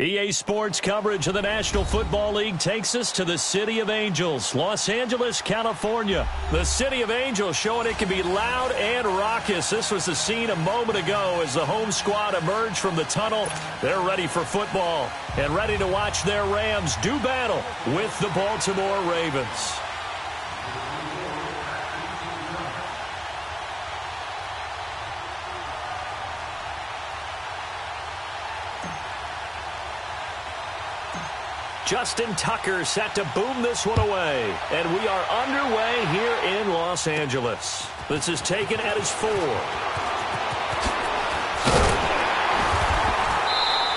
EA Sports coverage of the National Football League takes us to the City of Angels, Los Angeles, California. The City of Angels showing it can be loud and raucous. This was the scene a moment ago as the home squad emerged from the tunnel. They're ready for football and ready to watch their Rams do battle with the Baltimore Ravens. Justin Tucker set to boom this one away. And we are underway here in Los Angeles. This is taken at his 4.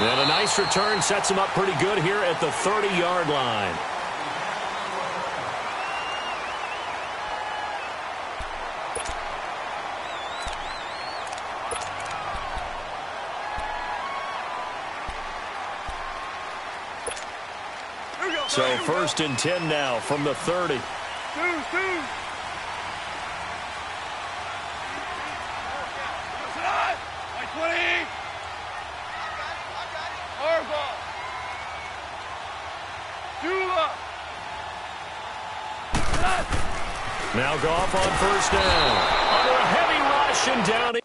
And a nice return sets him up pretty good here at the 30-yard line. So 1st and 10 now from the 30. Now Goff on 1st down. Under a heavy rush and down.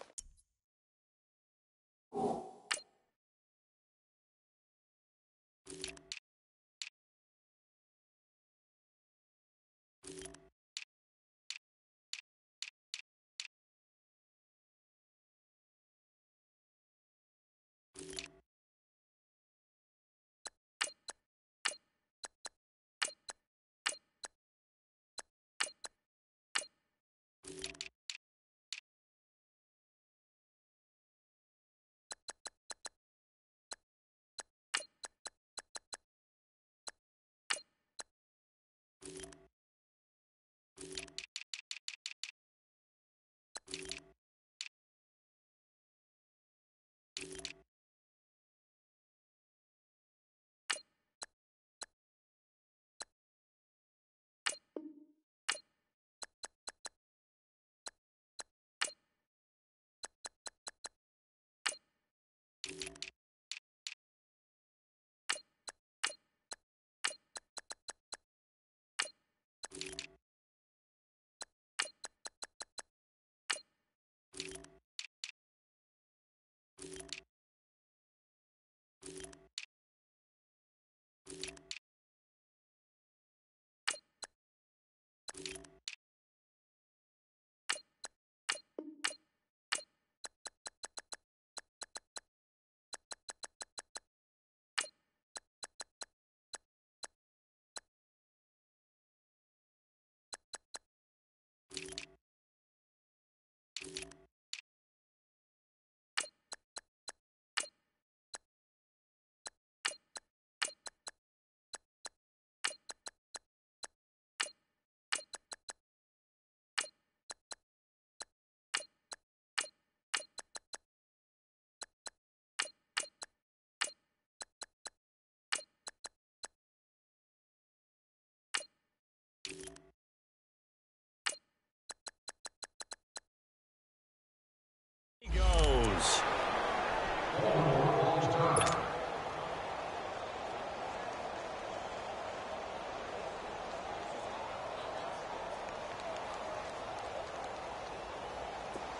Goes.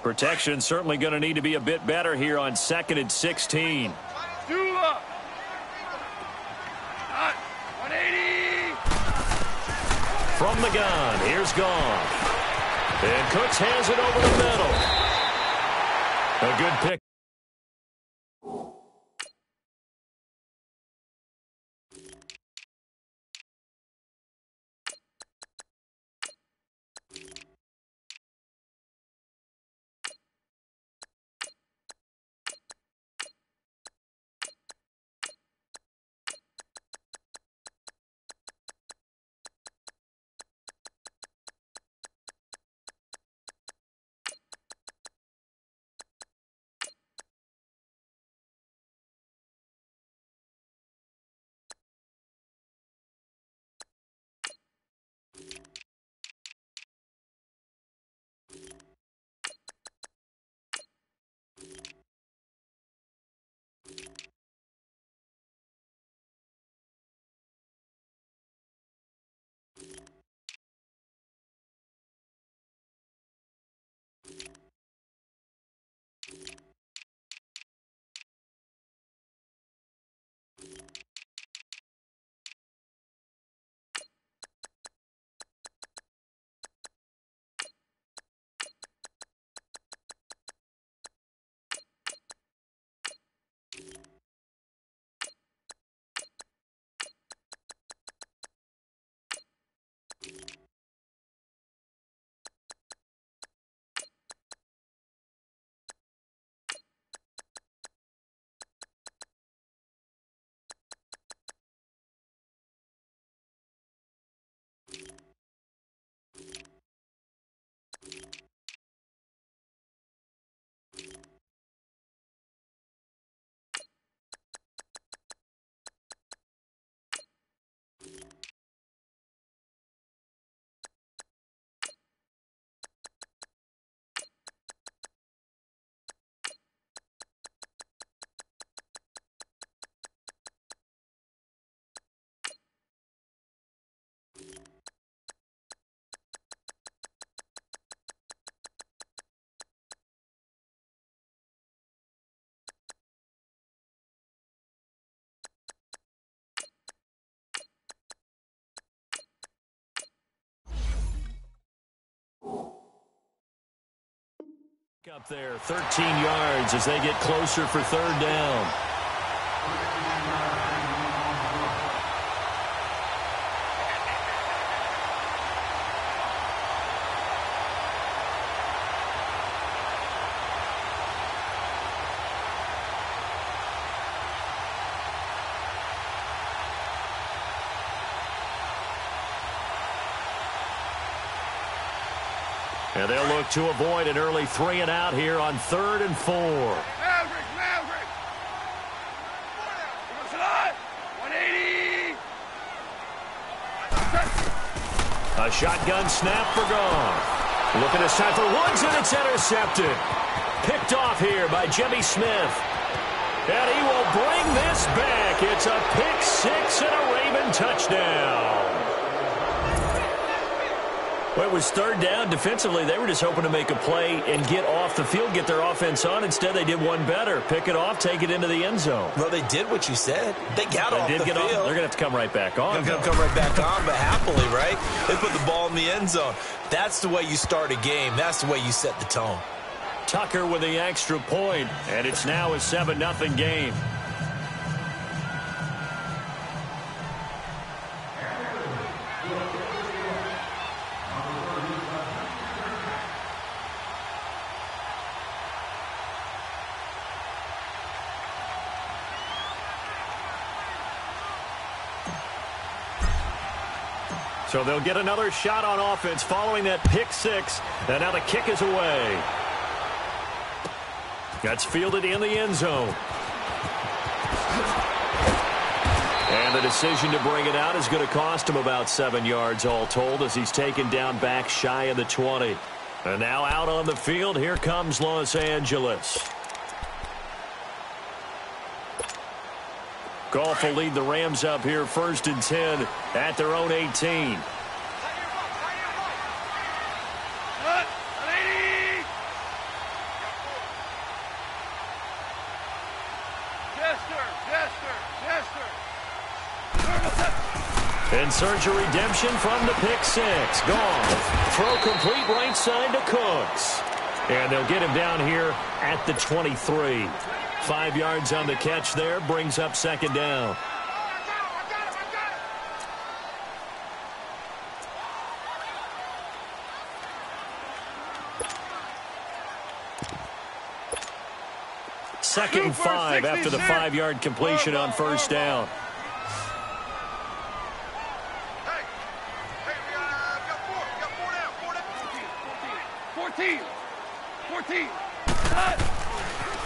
Protection certainly going to need to be a bit better here on 2nd and 16. From the gun, here's Goff. And Cooks has it over the middle. A good pick. Up there, 13 yards as they get closer for third down. And they'll look to avoid an early 3 and out here on 3rd and 4. Maverick. 180. A shotgun snap for Goff. Looking this time for Woods, and it's intercepted. Picked off here by Jimmy Smith. And he will bring this back. It's a pick six and a Raven touchdown. Well, it was third down. Defensively, they were just hoping to make a play and get off the field, get their offense on. Instead, they did one better. Pick it off, take it into the end zone. Well, they did what you said. They got off the field. They're going to have to come right back on. They're going to come right back on, but happily, right? They put the ball in the end zone. That's the way you start a game. That's the way you set the tone. Tucker with the extra point, and it's now a 7-0 game. So they'll get another shot on offense following that pick six. And now the kick is away. That's fielded in the end zone. And the decision to bring it out is going to cost him about 7 yards all told as he's taken down back shy of the 20. And now out on the field, here comes Los Angeles. Goff will lead the Rams up here 1st and 10 at their own 18. Insert your redemption from the pick six. Goff. Throw complete right side to Cooks. And they'll get him down here at the 23. 5 yards on the catch there, brings up 2nd down. Second and 5 after the 5-yard completion on 1st down.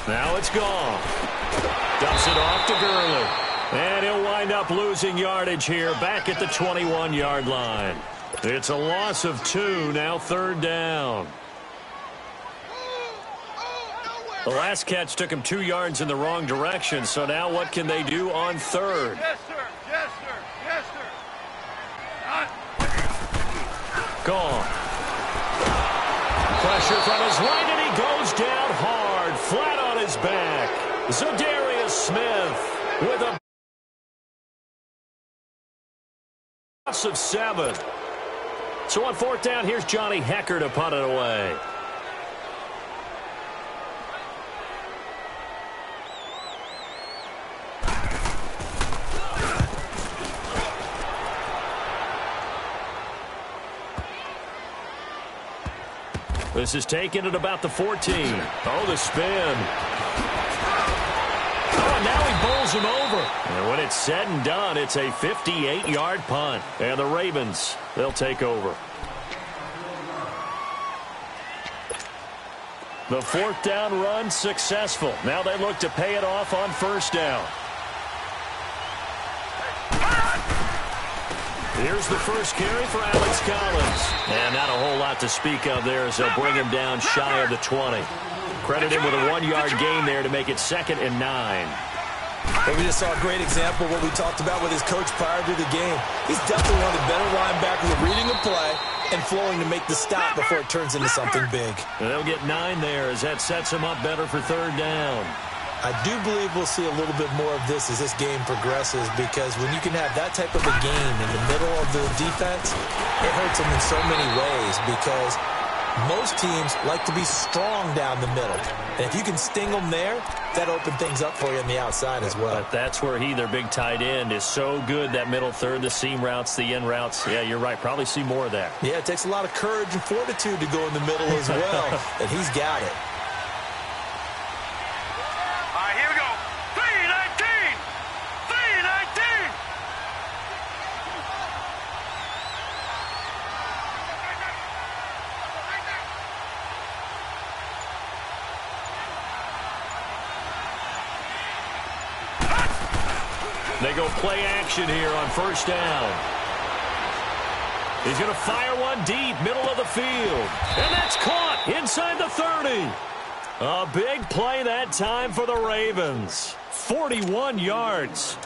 Now it's Goff. Dumps it off to Gurley. And he'll wind up losing yardage here back at the 21-yard line. It's a loss of 2, now 3rd down. The last catch took him 2 yards in the wrong direction, so now what can they do on 3rd? Yes, sir. Yes, sir. Yes, sir. Goff. Pressure from his right, and he goes down hard, flat on his back. Za'Darius Smith with a loss of 7. So on 4th down, here's Johnny Hekker to punt it away. This is taken at about the 14. Oh, the spin. Oh, and now he bowls him over. And when it's said and done, it's a 58-yard punt. And the Ravens, they'll take over. The 4th down run successful. Now they look to pay it off on 1st down. Here's the first carry for Alex Collins. And not a whole lot to speak of there as they'll bring him down shy of the 20. Credit him with a 1-yard gain there to make it 2nd and 9. And we just saw a great example of what we talked about with his coach prior to the game. He's definitely one of the better linebackers at reading a play and flowing to make the stop before it turns into something big. And they'll get 9 there as that sets him up better for 3rd down. I do believe we'll see a little bit more of this as this game progresses, because when you can have that type of a game in the middle of the defense, it hurts them in so many ways, because Most teams like to be strong down the middle. And if you can sting them there, that opens things up for you on the outside as well. But that's where their big tight end, is so good, that middle third, the seam routes, the in routes. Yeah, you're right. Probably see more of that. Yeah, it takes a lot of courage and fortitude to go in the middle as well. And he's got it. All right, here we go. 319! 319! They go play action here on first down. He's going to fire one deep, middle of the field. And that's caught inside the 30. A big play that time for the Ravens. 41 yards.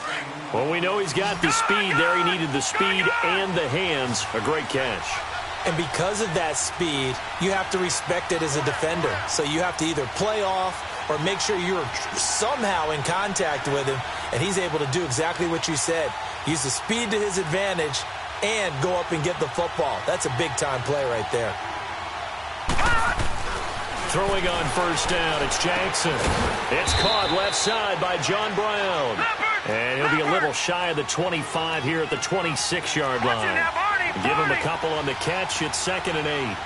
Well, we know he's got the speed there. He needed the speed and the hands. A great catch. And because of that speed, you have to respect it as a defender. So you have to either play off or make sure you're somehow in contact with him, and he's able to do exactly what you said. Use the speed to his advantage and go up and get the football. That's a big-time play right there. Throwing on first down, it's Jackson. It's caught left side by John Brown. And he'll be a little shy of the 25 here at the 26-yard line. Give him a couple on the catch. It's 2nd and 8.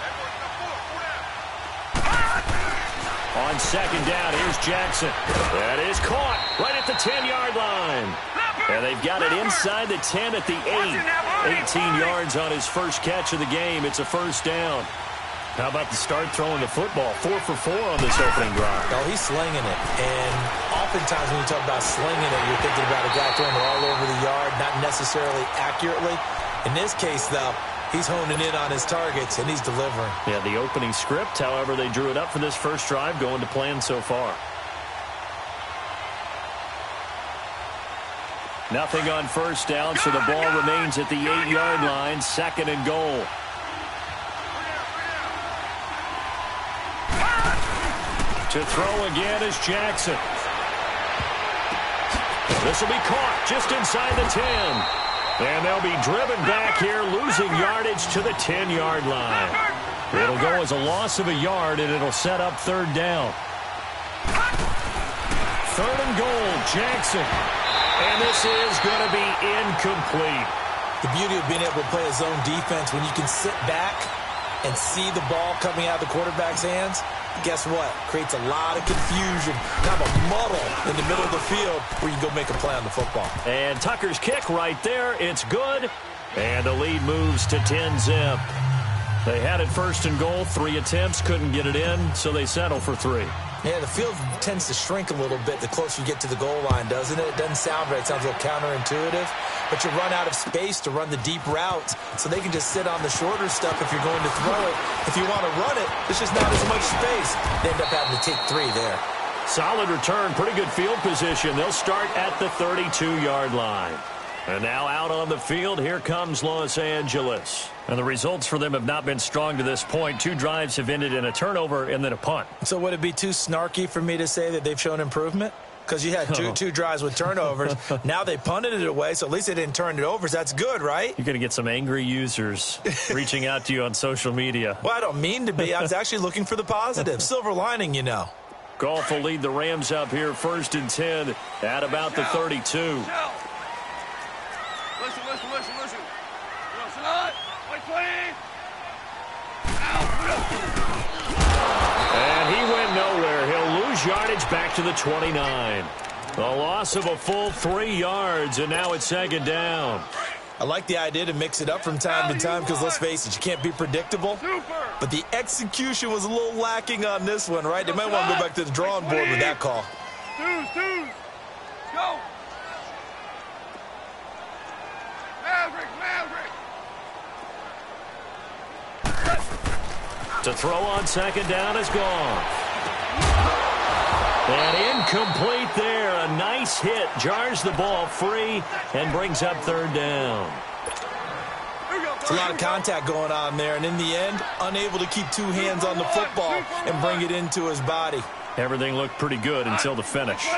On second down, here's Jackson. That is caught right at the 10-yard line. And they've got it inside the 10 at the 8. 18 yards on his first catch of the game. It's a first down. How about the start throwing the football? 4 for 4 on this opening drive. Oh, he's slinging it. And oftentimes when you talk about slinging it, you're thinking about a guy throwing it all over the yard, not necessarily accurately. In this case, though, he's honing in on his targets, and he's delivering. Yeah, the opening script, however, they drew it up for this first drive, going to plan so far. Nothing on first down, so the ball remains at the 8-yard line, 2nd and goal. To throw again is Jackson. This will be caught just inside the 10. And they'll be driven back here, losing yardage to the 10-yard line. It'll go as a loss of a yard, and it'll set up third down. 3rd and goal, Jackson. And this is going to be incomplete. The beauty of being able to play a zone defense, when you can sit back and see the ball coming out of the quarterback's hands, guess what? Creates a lot of confusion, kind of a muddle in the middle of the field where you can go make a play on the football. And Tucker's kick right there. It's good. And the lead moves to 10-zip. They had it 1st and goal, 3 attempts, couldn't get it in, so they settle for 3. Yeah, the field tends to shrink a little bit the closer you get to the goal line, doesn't it? It doesn't sound right. It sounds a little counterintuitive. But you run out of space to run the deep routes, so they can just sit on the shorter stuff if you're going to throw it. If you want to run it, there's just not as much space. They end up having to take 3 there. Solid return, pretty good field position. They'll start at the 32-yard line. And now out on the field, here comes Los Angeles. And the results for them have not been strong to this point. 2 drives have ended in a turnover and then a punt. So would it be too snarky for me to say that they've shown improvement? Because you had two drives with turnovers. Now they punted it away, so at least they didn't turn it over. So that's good, right? You're going to get some angry users reaching out to you on social media. Well, I don't mean to be. I was actually looking for the positive. Silver lining, you know. Goff will lead the Rams up here 1st and 10 at about the 32. Listen. Listen up. Wait, please. And he went nowhere. He'll lose yardage back to the 29. A loss of a full 3 yards, and now it's 2nd down. I like the idea to mix it up from time to time because, let's face it, you can't be predictable. But the execution was a little lacking on this one, right? They might want to go back to the drawing board with that call. Dudes. Go. Maverick. To throw on 2nd down is gone. And incomplete there. A nice hit. Jars the ball free and brings up 3rd down. It's a lot of contact going on there. And in the end, unable to keep 2 hands on the football and bring it into his body. Everything looked pretty good until the finish. 12.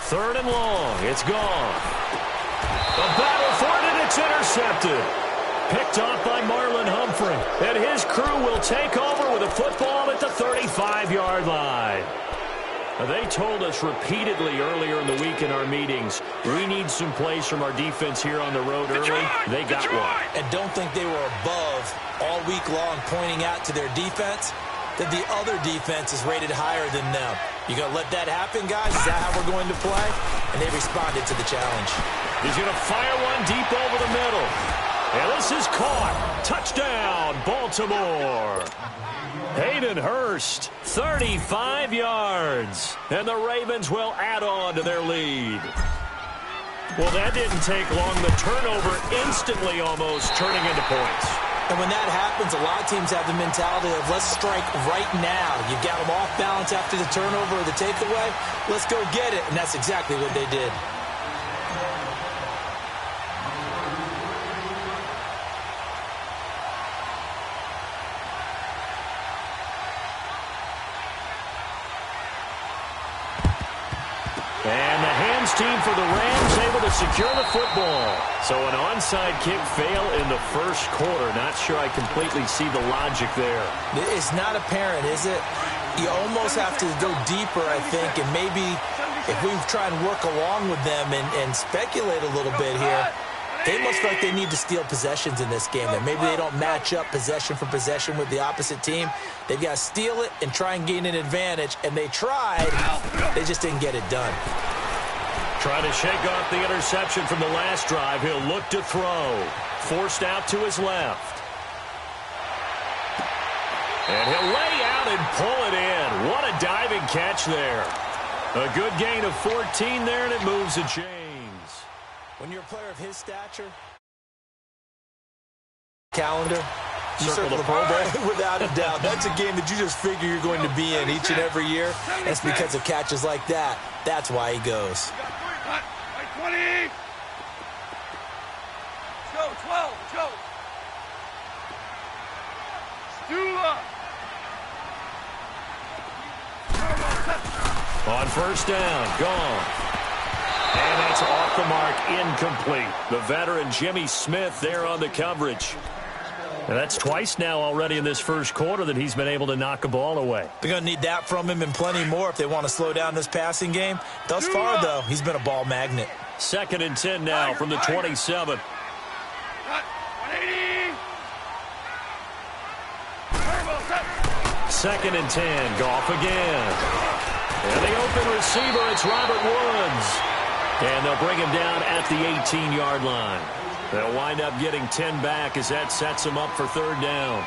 Third and long. It's gone. A battle for it, and it's intercepted. Picked off by Marlon Humphrey. And his crew will take over with a football at the 35-yard line. They told us repeatedly earlier in the week in our meetings, we need some plays from our defense here on the road early. They got one. And don't think they were above all week long pointing out to their defense that the other defense is rated higher than them. You going to let that happen, guys? Is that how we're going to play? And they responded to the challenge. He's going to fire one deep over the middle. And this is caught. Touchdown, Baltimore. Hayden Hurst, 35 yards. And the Ravens will add on to their lead. Well, that didn't take long. The turnover instantly almost turning into points. And when that happens, a lot of teams have the mentality of let's strike right now. You got them off balance after the turnover or the takeaway. Let's go get it. And that's exactly what they did. And the hands team for the Rams able to secure the football. So an onside kick fail in the first quarter. Not sure I completely see the logic there. It's not apparent, is it? You almost have to go deeper, I think, and maybe if we try and work along with them and speculate a little bit here, they must feel like they need to steal possessions in this game. That maybe they don't match up possession for possession with the opposite team. They've got to steal it and try and gain an advantage, and they tried. They just didn't get it done. Trying to shake off the interception from the last drive. He'll look to throw. Forced out to his left. And he'll lay out and pull it in. What a diving catch there. A good gain of 14 there, and it moves the chains. When you're a player of his stature, calendar, you circle the Pro Bowl. Without a doubt. That's a game that you just figure you're going to be in each and every year. And it's because of catches like that. That's why he goes. 20. Let's go, 12. Let's go. Stula. On first down, gone. And that's off the mark, incomplete. The veteran Jimmy Smith there on the coverage. And that's twice now already in this first quarter that he's been able to knock a ball away. They're going to need that from him and plenty more if they want to slow down this passing game. Thus far, though, he's been a ball magnet. 2nd and 10 now from the 27. 2nd and 10. Goff again. And the open receiver, it's Robert Woods. And they'll bring him down at the 18-yard line. They'll wind up getting 10 back as that sets them up for 3rd down.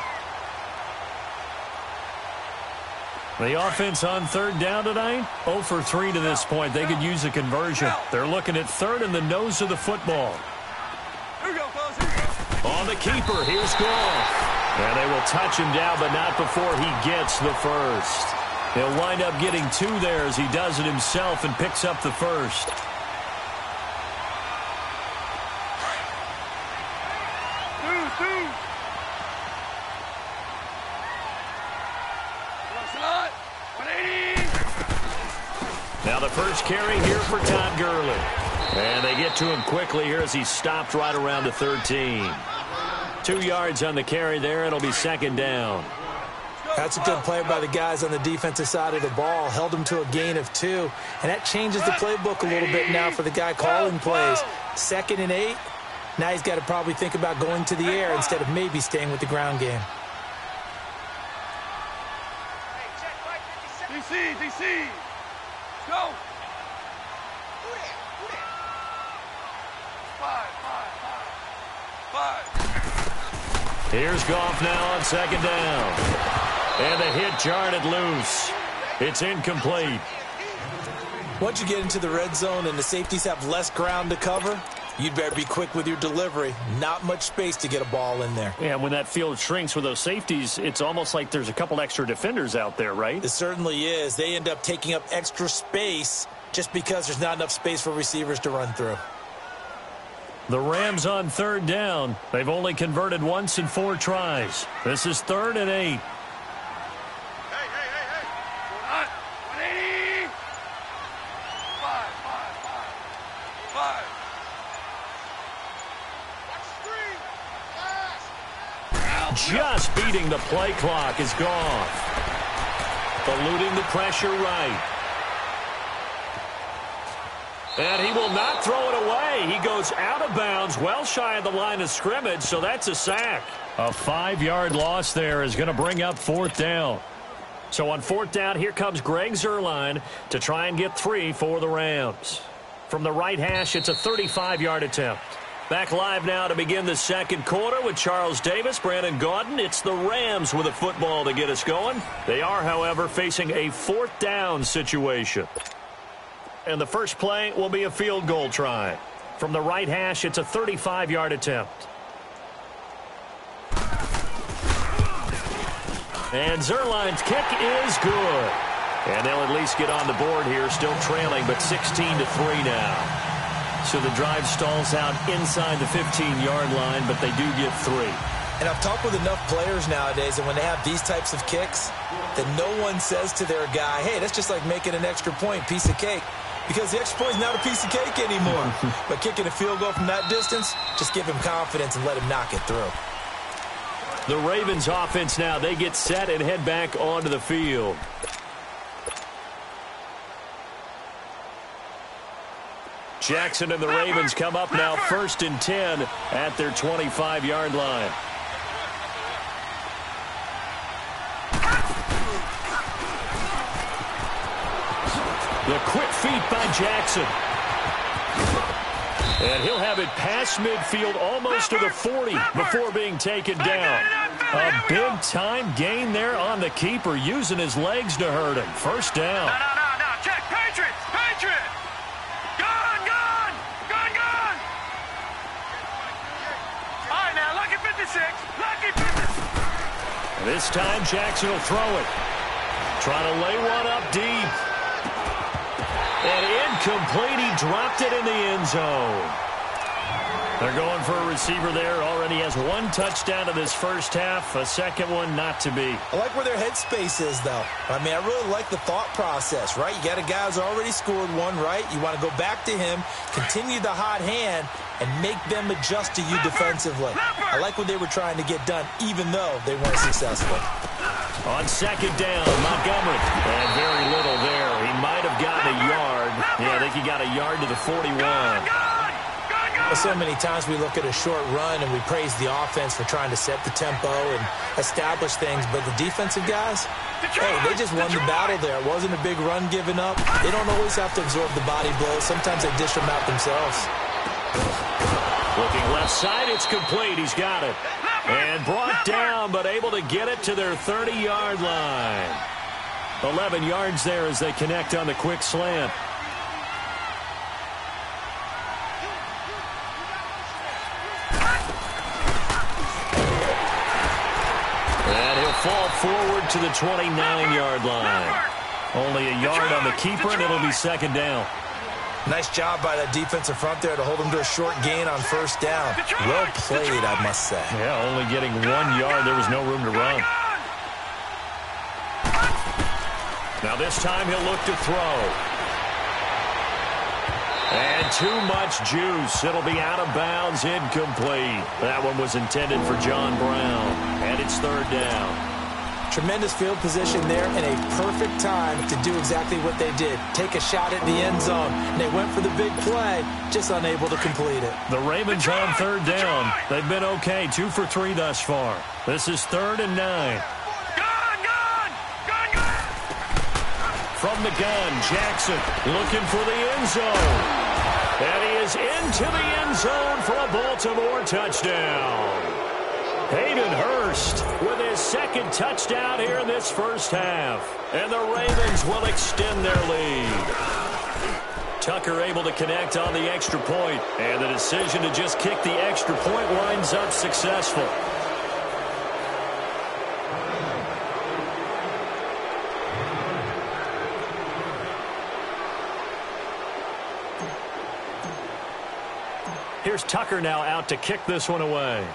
The offense on 3rd down tonight, 0 for 3 to this point. They could use a conversion. They're looking at 3rd and the nose of the football. On the keeper, here's Goff. And they will touch him down, but not before he gets the first. He'll wind up getting 2 there as he does it himself and picks up the first. Now the first carry here for Todd Gurley. And they get to him quickly here as he stopped right around the 13. 2 yards on the carry there. It'll be 2nd down. That's a good play by the guys on the defensive side of the ball. Held him to a gain of 2. And that changes the playbook a little bit now for the guy calling plays. 2nd and 8. Now he's got to probably think about going to the air instead of maybe staying with the ground game. DC. Go. 5. Here's Goff now on 2nd down. And the hit jarred it loose. It's incomplete. Once you get into the red zone and the safeties have less ground to cover, you'd better be quick with your delivery. Not much space to get a ball in there. Yeah, when that field shrinks with those safeties, it's almost like there's a couple extra defenders out there, right? It certainly is. They end up taking up extra space just because there's not enough space for receivers to run through. The Rams on 3rd down. They've only converted once in 4 tries. This is 3rd and 8. Hey. 180. 5. just beating the play clock is gone. Eluding the pressure right. And he will not throw it away. He goes out of bounds, well shy of the line of scrimmage, so that's a sack. A 5-yard loss there is going to bring up 4th down. So on 4th down, here comes Greg Zuerlein to try and get 3 for the Rams. From the right hash, it's a 35-yard attempt. Back live now to begin the second quarter with Charles Davis, Brandon Gaudin. It's the Rams with a football to get us going. They are, however, facing a 4th down situation. And the first play will be a field goal try. From the right hash, it's a 35-yard attempt. And Zuerlein's kick is good. And they'll at least get on the board here, still trailing, but 16-3 now. So the drive stalls out inside the 15-yard line, but they do get 3. And I've talked with enough players nowadays, and when they have these types of kicks, that no one says to their guy, hey, that's just like making an extra point, piece of cake. Because the extra point is not a piece of cake anymore. But kicking a field goal from that distance, just give him confidence and let him knock it through. The Ravens offense now, they get set and head back onto the field. Jackson and the Ravens come up now 1st and 10 at their 25-yard line. The quick feet by Jackson. And he'll have it past midfield almost to the 40 before being taken down. A big-time gain there on the keeper, using his legs to hurt him. First down. No. Check. Patriots. Gone. All right, now, lucky 56. Lucky 56. This time, Jackson will throw it. Trying to lay one up deep. And incomplete. He dropped it in the end zone. They're going for a receiver there. Already has 1 touchdown in this first half. A second one not to be. I like where their headspace is, though. I mean, I really like the thought process, right? You got a guy who's already scored 1, right? You want to go back to him, continue the hot hand, and make them adjust to you defensively. I like what they were trying to get done, even though they weren't successful. On second down, Montgomery. And very little there. He might have gotten a yard. Yeah, I think he got a yard to the 41. So many times we look at a short run and we praise the offense for trying to set the tempo and establish things, but the defensive guys, hey, they just won the battle there. It wasn't a big run given up. They don't always have to absorb the body blows. Sometimes they dish them out themselves. Looking left side, it's complete. He's got it. And brought down, but able to get it to their 30-yard line. 11 yards there as they connect on the quick slant. And he'll fall forward to the 29-yard line. Only a yard on the keeper, and it'll be second down. Nice job by that defensive front there to hold him to a short gain on first down. Well played, I must say. Yeah, only getting 1 yard. There was no room to run. Now this time he'll look to throw. And too much juice. It'll be out of bounds, incomplete. That one was intended for John Brown. And it's third down. Tremendous field position there and a perfect time to do exactly what they did. Take a shot at the end zone. And they went for the big play, just unable to complete it. The Ravens on third down. They've been okay, 2 for 3 thus far. This is 3rd and 9. From the gun, Jackson looking for the end zone. And he is into the end zone for a Baltimore touchdown. Hayden Hurst with his second touchdown here in this first half. And the Ravens will extend their lead. Tucker able to connect on the extra point. And the decision to just kick the extra point winds up successful. Here's Tucker now out to kick this one away.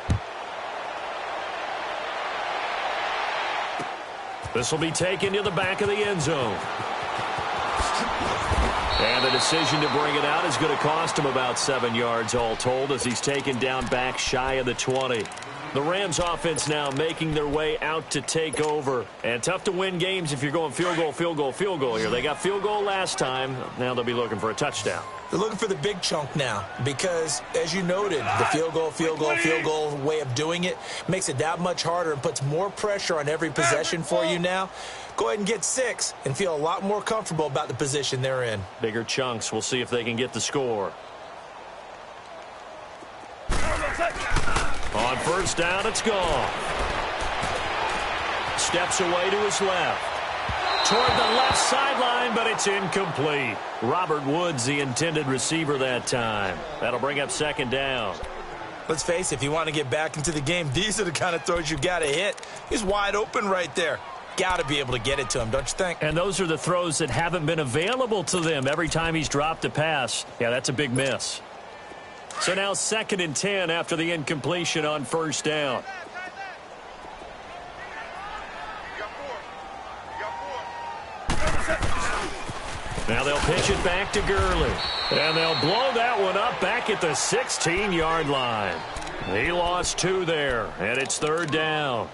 This will be taken to the back of the end zone. And the decision to bring it out is going to cost him about 7 yards all told as he's taken down back shy of the 20. The Rams offense now making their way out to take over. And tough to win games if you're going field goal, field goal, field goal here. They got field goal last time. Now they'll be looking for a touchdown. They're looking for the big chunk now because, as you noted, the field goal way of doing it makes it that much harder and puts more pressure on every possession for you now. Go ahead and get 6 and feel a lot more comfortable about the position they're in. Bigger chunks. We'll see if they can get the score. On first down, it's gone. Steps away to his left. Toward the left sideline, but it's incomplete. Robert Woods, the intended receiver that time. That'll bring up second down. Let's face it, if you want to get back into the game, these are the kind of throws you got to hit. He's wide open right there. Got to be able to get it to him, don't you think? And those are the throws that haven't been available to them every time he's dropped a pass. Yeah, that's a big miss. So now 2nd and 10 after the incompletion on first down. Now they'll pitch it back to Gurley. And they'll blow that one up back at the 16-yard line. He lost 2 there, and it's 3rd down.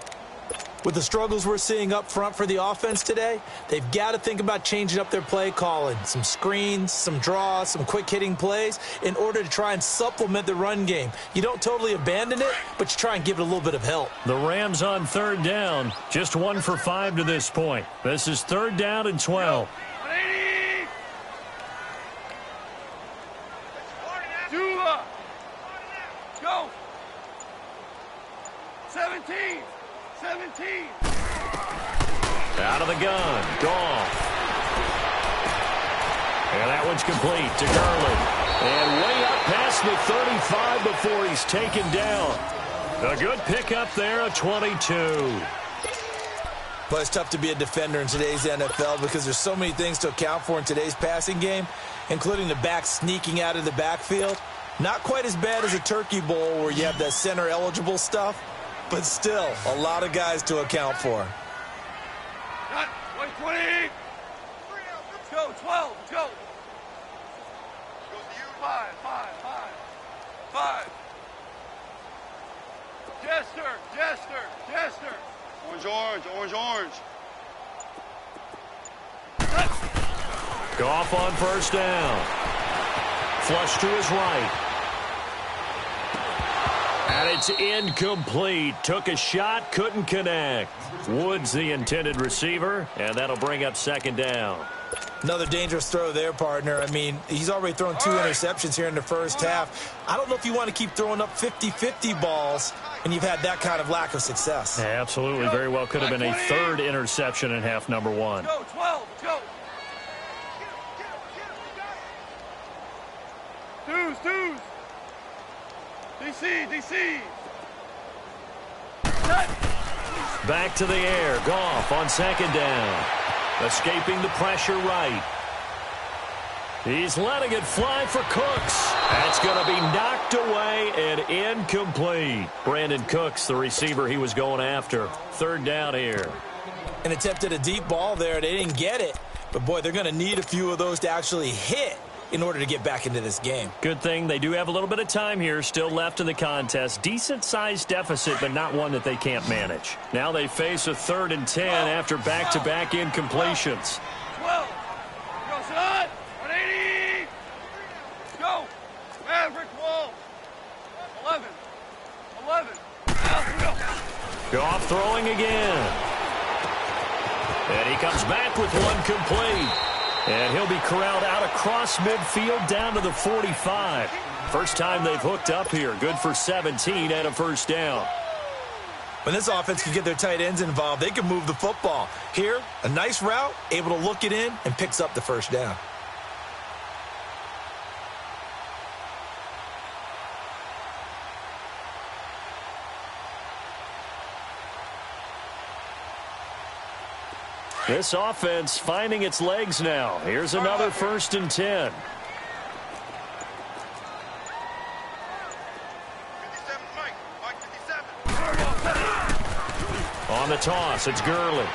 With the struggles we're seeing up front for the offense today, they've got to think about changing up their play calling. Some screens, some draws, some quick-hitting plays in order to try and supplement the run game. You don't totally abandon it, but you try and give it a little bit of help. The Rams on 3rd down, just 1 for 5 to this point. This is 3rd down and 12. Go. 17. Out of the gun. Goff. And that one's complete to Gurley. And way up past the 35 before he's taken down. A good pickup there, a 22. But it's tough to be a defender in today's NFL because there's so many things to account for in today's passing game, including the back sneaking out of the backfield. Not quite as bad as a Turkey Bowl where you have that center-eligible stuff, but still a lot of guys to account for. 20. Let's go, 12. Let's go. 5. Jester. Orange. Goff on first down. Flush to his right. And it's incomplete. Took a shot, couldn't connect. Woods, the intended receiver, and that'll bring up second down. Another dangerous throw there, partner. I mean, he's already thrown 2 interceptions here in the first half. I don't know if you want to keep throwing up 50-50 balls when you've had that kind of lack of success. Yeah, absolutely. Very well could have been a 3rd interception in half number 1. Go, 12. Let's go. Deuce. DC. Back to the air. Goff on second down. Escaping the pressure right. He's letting it fly for Cooks. That's going to be knocked away and incomplete. Brandon Cooks, the receiver he was going after. 3rd down here. An attempt at a deep ball there. They didn't get it. But, boy, they're going to need a few of those to actually hit in order to get back into this game. Good thing they do have a little bit of time here still left in the contest. Decent-sized deficit, but not one that they can't manage. Now they face a 3rd and 10 after back-to-back incompletions. 12. Go, son. 180. Go. Maverick wall. 11. Goff throwing again. And he comes back with one complete. And he'll be corralled out across midfield down to the 45. First time they've hooked up here. Good for 17 and a first down. When this offense can get their tight ends involved, they can move the football. Here, a nice route, able to look it in, and picks up the first down. This offense finding its legs now. Here's another 1st and 10. On the toss, it's Gurley.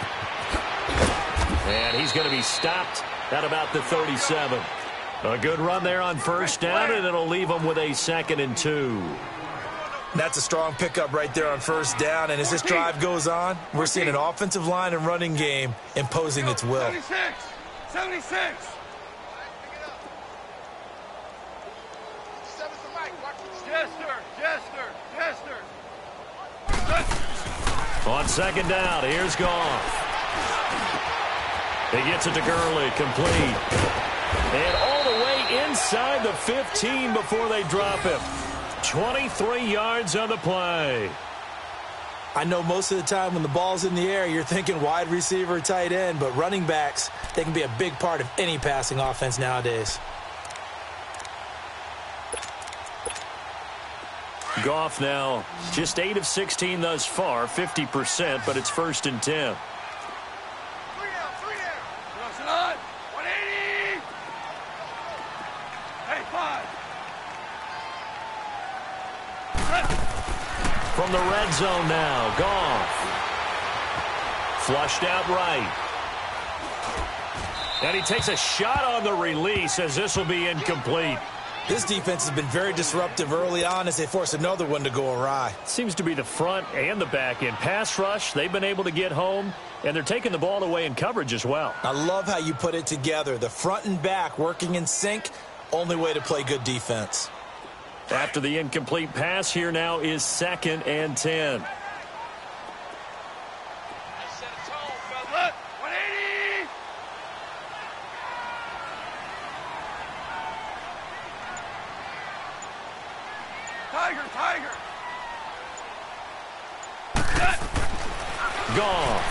And he's going to be stopped at about the 37. A good run there on first down, and it'll leave him with a 2nd and 2. That's a strong pickup right there on first down. And as this drive goes on, we're seeing an offensive line and running game imposing its will. 76. 76. Jester. On second down, here's Goff. He gets it to Gurley, complete. And all the way inside the 15 before they drop him. 23 yards on the play. I know most of the time when the ball's in the air, you're thinking wide receiver, tight end, but running backs, they can be a big part of any passing offense nowadays. Goff now just 8 of 16 thus far, 50%, but it's 1st and 10. 3 down. Cross it on. 180. Hey, 5. From the red zone now, Goff. Flushed out right. And he takes a shot on the release as this will be incomplete. This defense has been very disruptive early on as they force another one to go awry. Seems to be the front and the back end. Pass rush, they've been able to get home, and they're taking the ball away in coverage as well. I love how you put it together. The front and back working in sync, only way to play good defense. After the incomplete pass, here now is 2nd and 10. Tiger. Goff.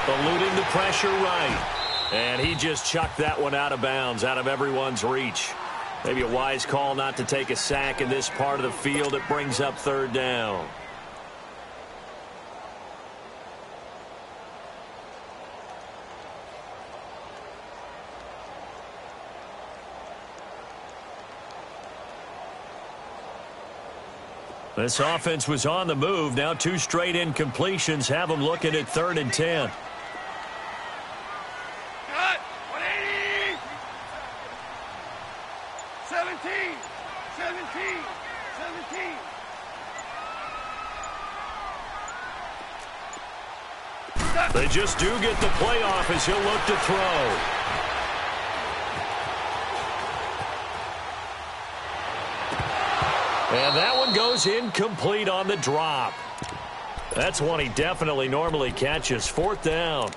Eluding the pressure right. And he just chucked that one out of bounds, out of everyone's reach. Maybe a wise call not to take a sack in this part of the field. It brings up 3rd down. This offense was on the move. Now 2 straight incompletions have them looking at 3rd and 10. Cut. 180. 17. They just do get the playoff as he'll look to throw. And that one goes incomplete on the drop. That's one he definitely normally catches. 4th down.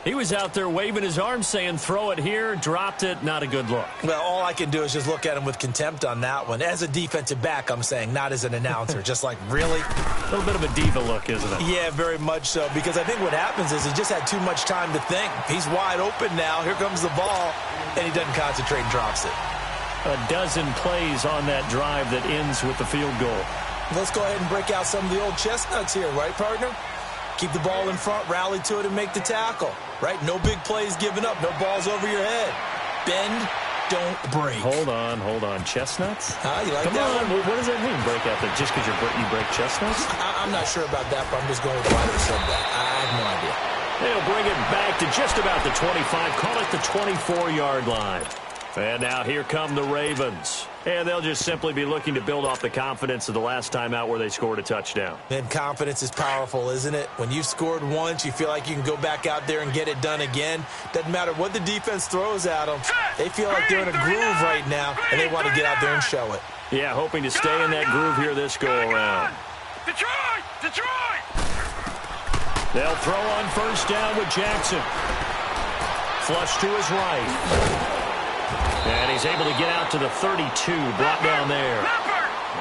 He was out there waving his arms saying throw it here, dropped it, not a good look. Well, all I can do is just look at him with contempt on that one. As a defensive back, I'm saying, not as an announcer. Just like, really? A little bit of a diva look, isn't it? Yeah, very much so. Because I think what happens is he just had too much time to think. He's wide open now. Here comes the ball. And he doesn't concentrate and drops it. A dozen plays on that drive that ends with the field goal. Let's go ahead and break out some of the old chestnuts here, right, partner? Keep the ball in front, rally to it, and make the tackle, right? No big plays given up, no balls over your head. Bend, don't break. Hold on. Chestnuts? You like Come that on. one? What does that mean, break out there? Just because you break chestnuts? I'm not sure about that, but I'm just going with why they said that. I have no idea. They'll bring it back to just about the 25. Call it the 24-yard line. And now here come the Ravens. And they'll just simply be looking to build off the confidence of the last time out where they scored a touchdown. And confidence is powerful, isn't it? When you've scored once, you feel like you can go back out there and get it done again. Doesn't matter what the defense throws at them. They feel like they're in a groove right now, and they want to get out there and show it. Yeah, hoping to stay in that groove here this go-around. Detroit! They'll throw on 1st down with Jackson. Flush to his right. And he's able to get out to the 32, brought down there.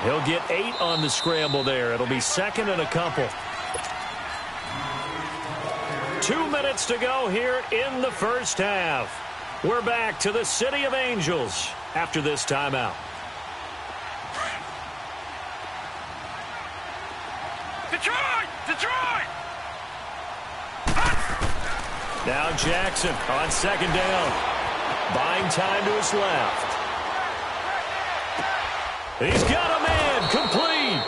He'll get 8 on the scramble there. It'll be 2nd and a couple. 2 minutes to go here in the first half. We're back to the City of Angels after this timeout. Detroit! Now Jackson on 2nd down. Buying time to his left. He's got a man, complete.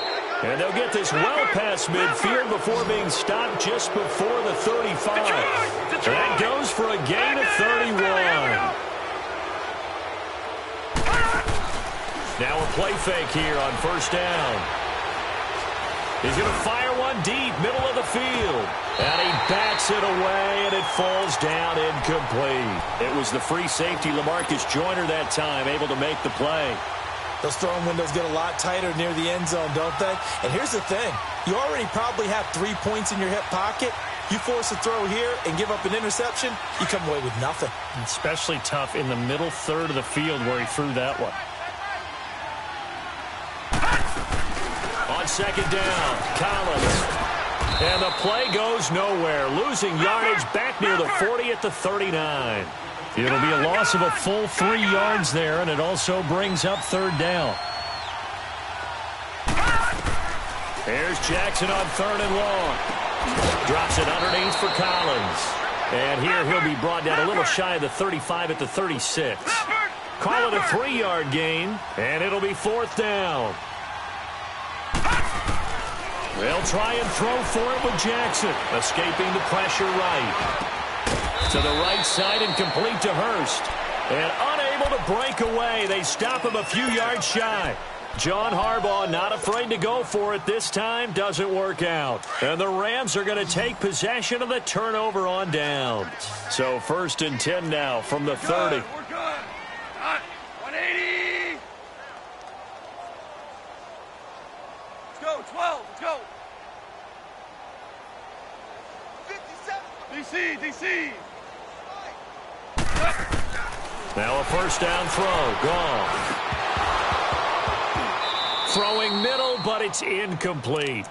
And they'll get this well past midfield before being stopped just before the 35. That goes for a gain of 31. Now a play fake here on first down. He's going to fire one deep, middle of the field. And he bats it away, and it falls down incomplete. It was the free safety, LaMarcus Joyner, that time, able to make the play. Those throwing windows get a lot tighter near the end zone, don't they? And here's the thing. You already probably have 3 points in your hip pocket. You force a throw here and give up an interception, you come away with nothing. Especially tough in the middle third of the field where he threw that one. On second down, Collins. And the play goes nowhere, losing yardage back near the 40 at the 39. It'll be a loss of a full 3 yards there, and it also brings up third down. Here's Jackson on third and long. Drops it underneath for Collins. And here he'll be brought down a little shy of the 35 at the 36. Call it a 3-yard gain, and it'll be fourth down. They'll try and throw for it with Jackson. Escaping the pressure right. To the right side and complete to Hurst. And unable to break away. They stop him a few yards shy. John Harbaugh not afraid to go for it this time. Doesn't work out. And the Rams are going to take possession of the turnover on downs. So first and 10 now from the 30. We're good. 180. Let's go. 12. Let's go. 57. DC. Now a first down throw. Gone. Throwing middle, but it's incomplete.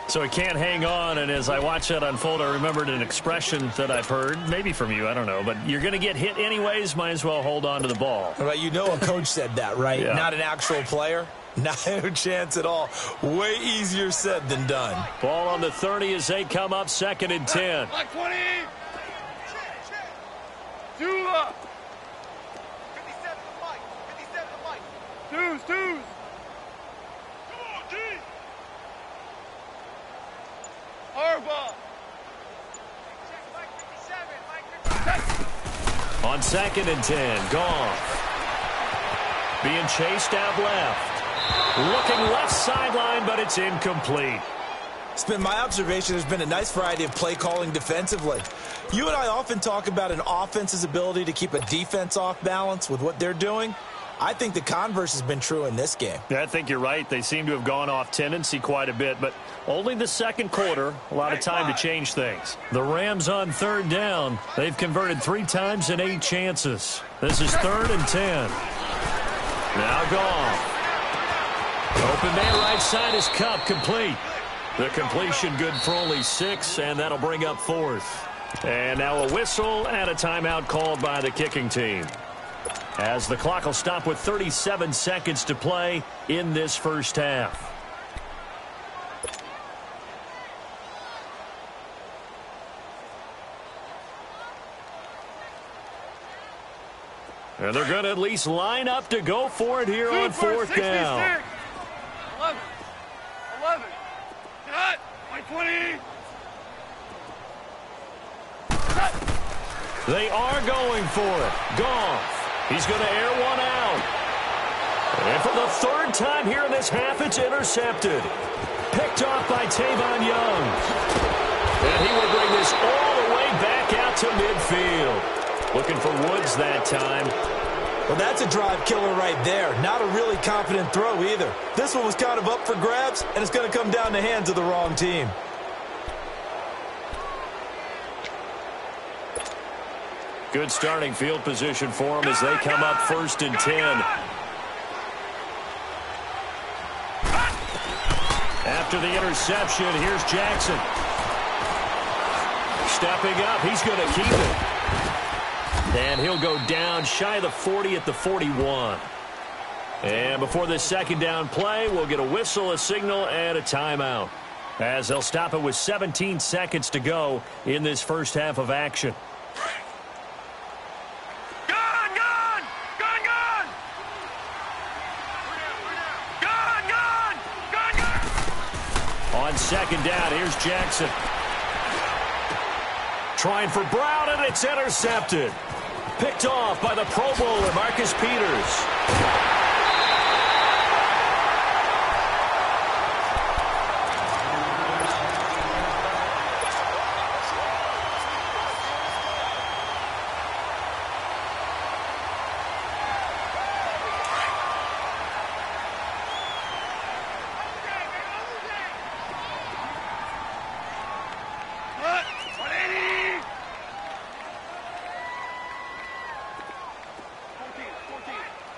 So he can't hang on, and as I watch that unfold, I remembered an expression that I've heard, maybe from you, I don't know, but you're going to get hit anyways, might as well hold on to the ball. Right, you know a coach said that, right? Yeah. Not an actual player. No chance at all. Way easier said than done. Ball on the 30 as they come up second and 10. Like 20. Dula. 57 to Mike. 57 to Mike. Twos. Harbaugh. On second and 10, Goff. Being chased out left. Looking left sideline, but it's incomplete. It's been my observation there's been a nice variety of play calling defensively. You and I often talk about an offense's ability to keep a defense off balance with what they're doing. I think the converse has been true in this game. Yeah, I think you're right. They seem to have gone off tendency quite a bit, but only the second quarter, a lot of time to change things. The Rams on third down. They've converted 3 times in 8 chances. This is third and 10. Now Goff. Open man right side is Kupp, complete. The completion good for only 6, and that'll bring up fourth. And now a whistle and a timeout called by the kicking team, as the clock will stop with 37 seconds to play in this first half. And they're going to at least line up to go for it here on fourth down. 11. Cut. 20. They are going for it. Goff. He's going to air one out. And for the third time here in this half, it's intercepted. Picked off by Tavon Young. And he will bring this all the way back out to midfield. Looking for Woods that time. Well, that's a drive killer right there. Not a really confident throw either. This one was kind of up for grabs, and it's going to come down the hands of the wrong team. Good starting field position for them as they come up first and 10. After the interception, here's Jackson. Stepping up, he's going to keep it. And he'll go down shy of the 40 at the 41. And before this second down play, we'll get a whistle, a signal, and a timeout, as they'll stop it with 17 seconds to go in this first half of action. On second down, here's Jackson. Trying for Brown, and it's intercepted. Picked off by the Pro Bowler, Marcus Peters.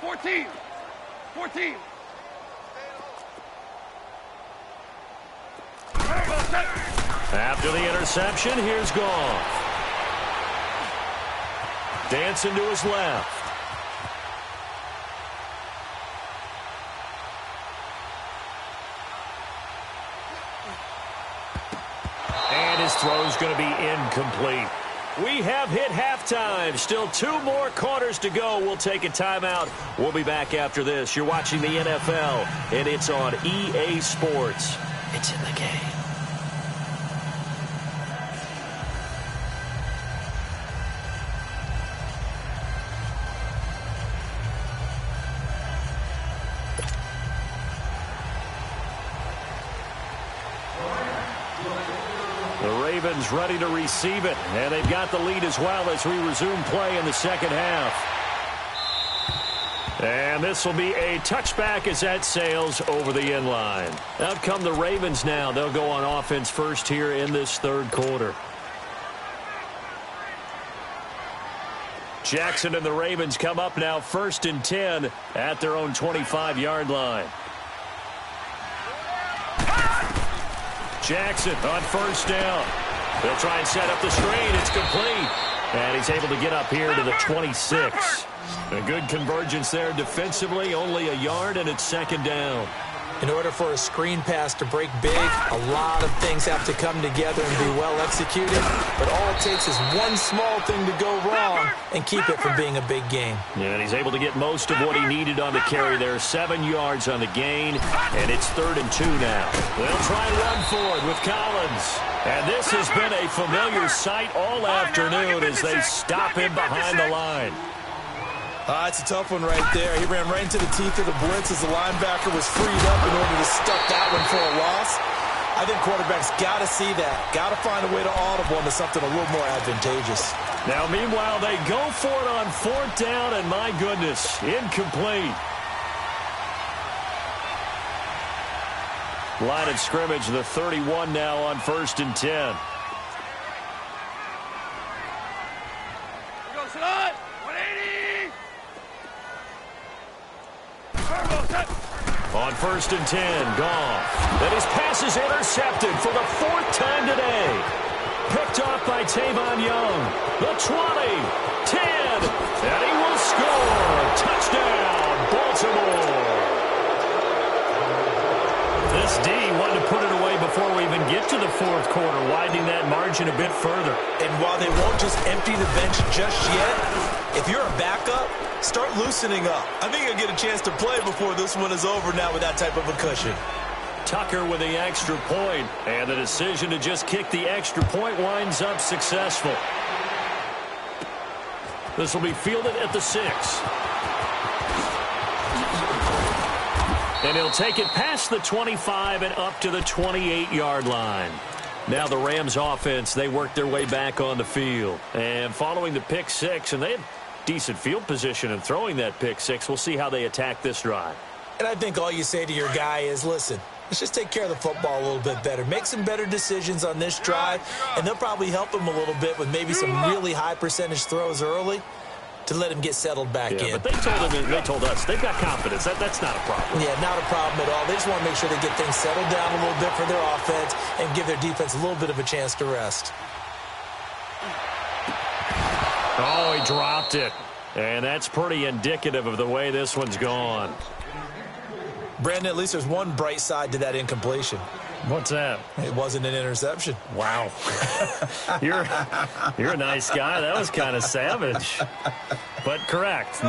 14. After the interception, here's Goff. Dancing to his left. And his throw's going to be incomplete. We have hit halftime. Still 2 more quarters to go. We'll take a timeout. We'll be back after this. You're watching the NFL, and it's on EA Sports. It's in the game. Ravens ready to receive it, and they've got the lead as well as we resume play in the second half. And this will be a touchback as that sails over the end line. Out come the Ravens now. They'll go on offense first here in this third quarter. Jackson and the Ravens come up now 1st and 10 at their own 25-yard line. Jackson on 1st down. They'll try and set up the screen. It's complete. And he's able to get up here to the 26. A good convergence there defensively. Only a yard, and it's 2nd down. In order for a screen pass to break big, a lot of things have to come together and be well executed. But all it takes is one small thing to go wrong and keep it from being a big game. Yeah, and he's able to get most of what he needed on the carry there. 7 yards on the gain, and it's 3rd and 2 now. They'll try and run forward with Collins. And this has been a familiar sight all afternoon as they stop him behind the line. It's a tough one right there. He ran right into the teeth of the blitz as the linebacker was freed up in order to stuff that one for a loss. I think quarterbacks got to see that. Got to find a way to audible into something a little more advantageous. Now, meanwhile, they go for it on 4th down, and my goodness, incomplete. Line of scrimmage, the 31 now on 1st and 10. On 1st and 10, Goff. And his pass is intercepted for the 4th time today. Picked off by Tavon Young. The 20, 10, and he will score. Touchdown, Baltimore. This D wanted to put it away before we even get to the 4th quarter, widening that margin a bit further. And while they won't just empty the bench just yet, if you're a backup, start loosening up. I think you'll get a chance to play before this one is over now with that type of a cushion. Tucker with the extra point, and the decision to just kick the extra point winds up successful. This will be fielded at the 6. And he'll take it past the 25 and up to the 28-yard line. Now the Rams offense, they work their way back on the field. And following the pick 6, and they had decent field position in throwing that pick 6. We'll see how they attack this drive. And I think all you say to your guy is, listen, let's just take care of the football a little bit better. Make some better decisions on this drive, and they'll probably help him a little bit with maybe some really high percentage throws early to let him get settled back in. But they told us they've got confidence. That's not a problem. Yeah, not a problem at all. They just want to make sure they get things settled down a little bit for their offense and give their defense a little bit of a chance to rest. Oh, he dropped it. And that's pretty indicative of the way this one's gone. Brandon, at least there's one bright side to that incompletion. What's that? It wasn't an interception. Wow. You're a nice guy. That was kind of savage. But correct.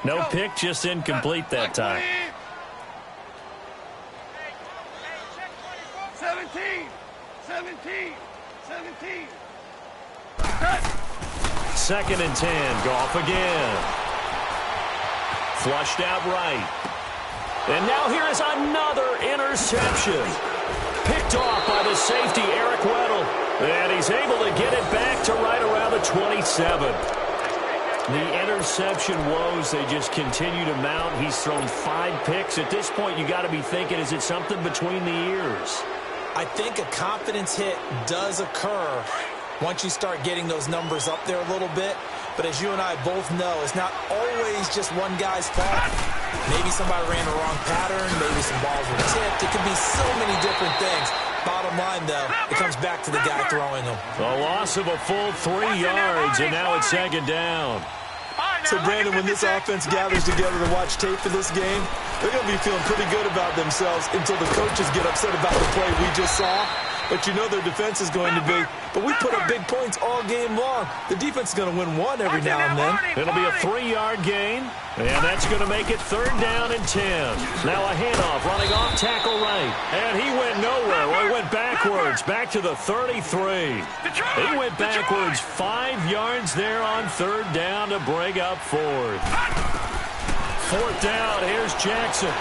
No pick, just incomplete that time. 17. 2nd and 10. Goff again. Flushed out right. And now here is another interception. Picked off by the safety, Eric Weddle. And he's able to get it back to right around the 27. The interception woes, they just continue to mount. He's thrown 5 picks. At this point, you got to be thinking, is it something between the ears? I think a confidence hit does occur once you start getting those numbers up there a little bit. But as you and I both know, it's not always just one guy's fault. Maybe somebody ran the wrong pattern. Maybe some balls were tipped. It could be so many different things. Bottom line, though, it comes back to the guy throwing them. A loss of a full 3 yards, and now it's second down. So, Brandon, when this offense gathers together to watch tape for this game, they're going to be feeling pretty good about themselves until the coaches get upset about the play we just saw. But you know their defense is going to be. But we put up big points all game long. The defense is going to win one every now and then. It'll be a 3-yard gain, and that's going to make it 3rd down and 10. Now a handoff, running off tackle right. And he went nowhere. Well, he went backwards, back to the 33. He went backwards 5 yards there on 3rd down to bring up 4th. 4th down, here's Jackson.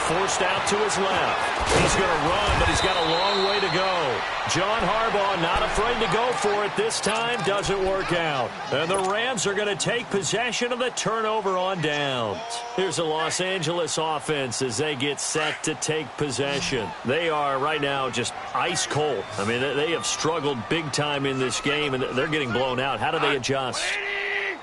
Forced out to his left. He's going to run, but he's got a long way to go. John Harbaugh not afraid to go for it this time. Doesn't work out. And the Rams are going to take possession of the turnover on downs. Here's the Los Angeles offense as they get set to take possession. They are right now just ice cold. I mean, they have struggled big time in this game, and they're getting blown out. How do they adjust?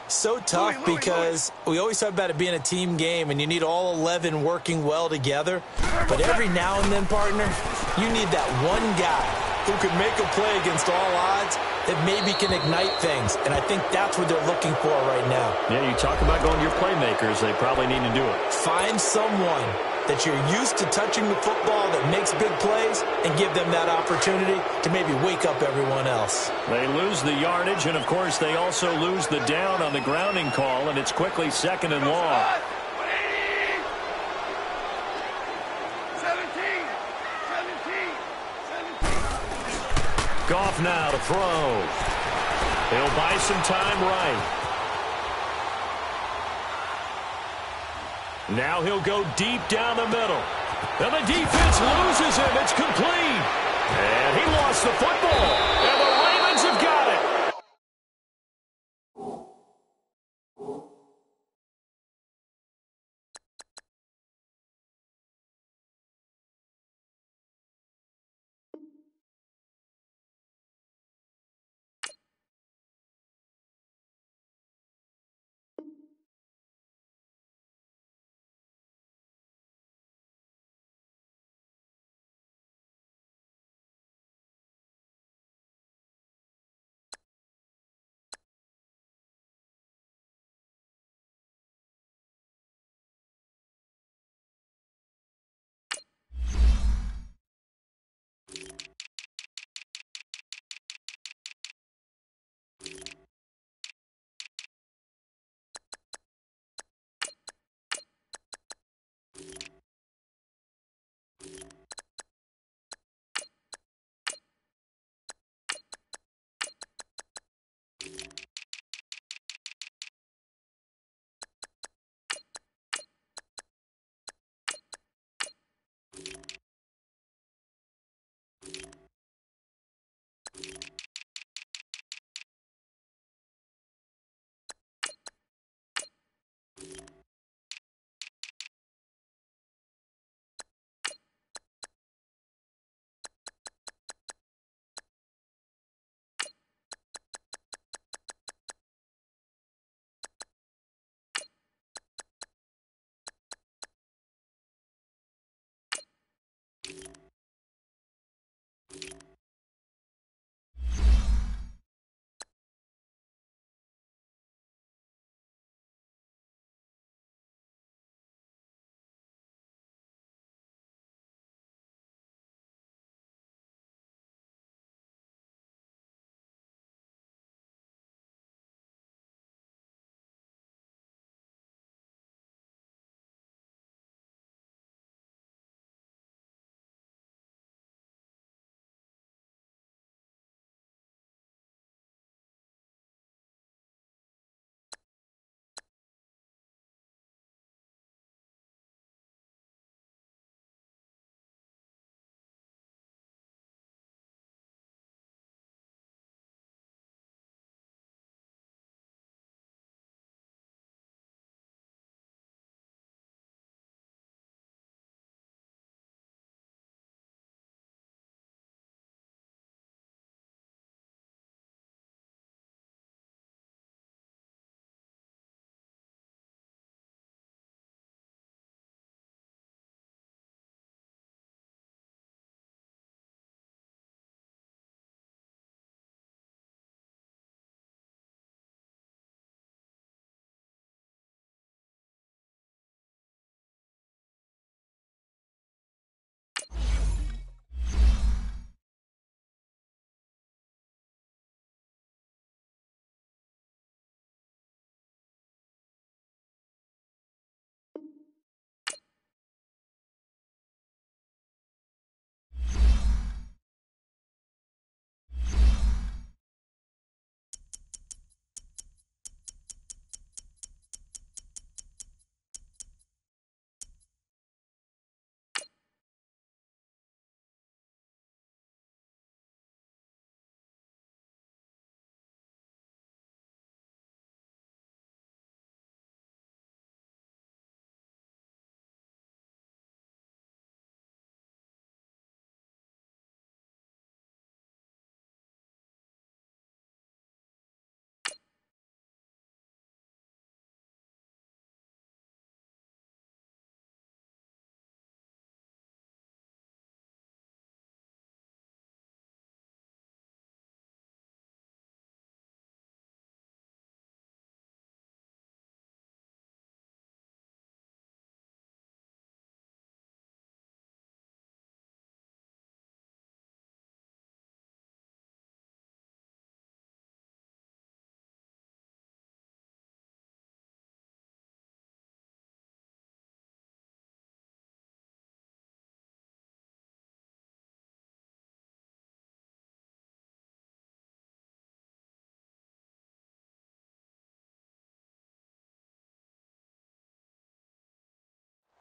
So tough because we always talk about it being a team game and you need all 11 working well together. But every now and then, partner, you need that one guy who can make a play against all odds that maybe can ignite things. And I think that's what they're looking for right now. Yeah, you talk about going to your playmakers. They probably need to do it. Find someone that you're used to touching the football that makes big plays and give them that opportunity to maybe wake up everyone else. They lose the yardage, and, of course, they also lose the down on the grounding call, and it's quickly 2nd and long. 17. Goff now to throw. He'll buy some time right. Now he'll go deep down the middle. And the defense loses him. It's complete. And he lost the football. And the Ravens have got it.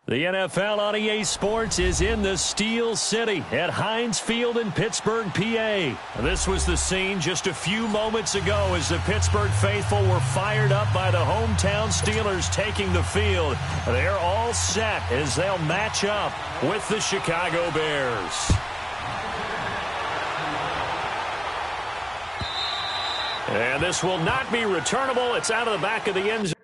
The NFL on EA Sports is in the Steel City at Heinz Field in Pittsburgh, PA. This was the scene just a few moments ago as the Pittsburgh faithful were fired up by the hometown Steelers taking the field. They're all set as they'll match up with the Chicago Bears. And this will not be returnable. It's out of the back of the end zone.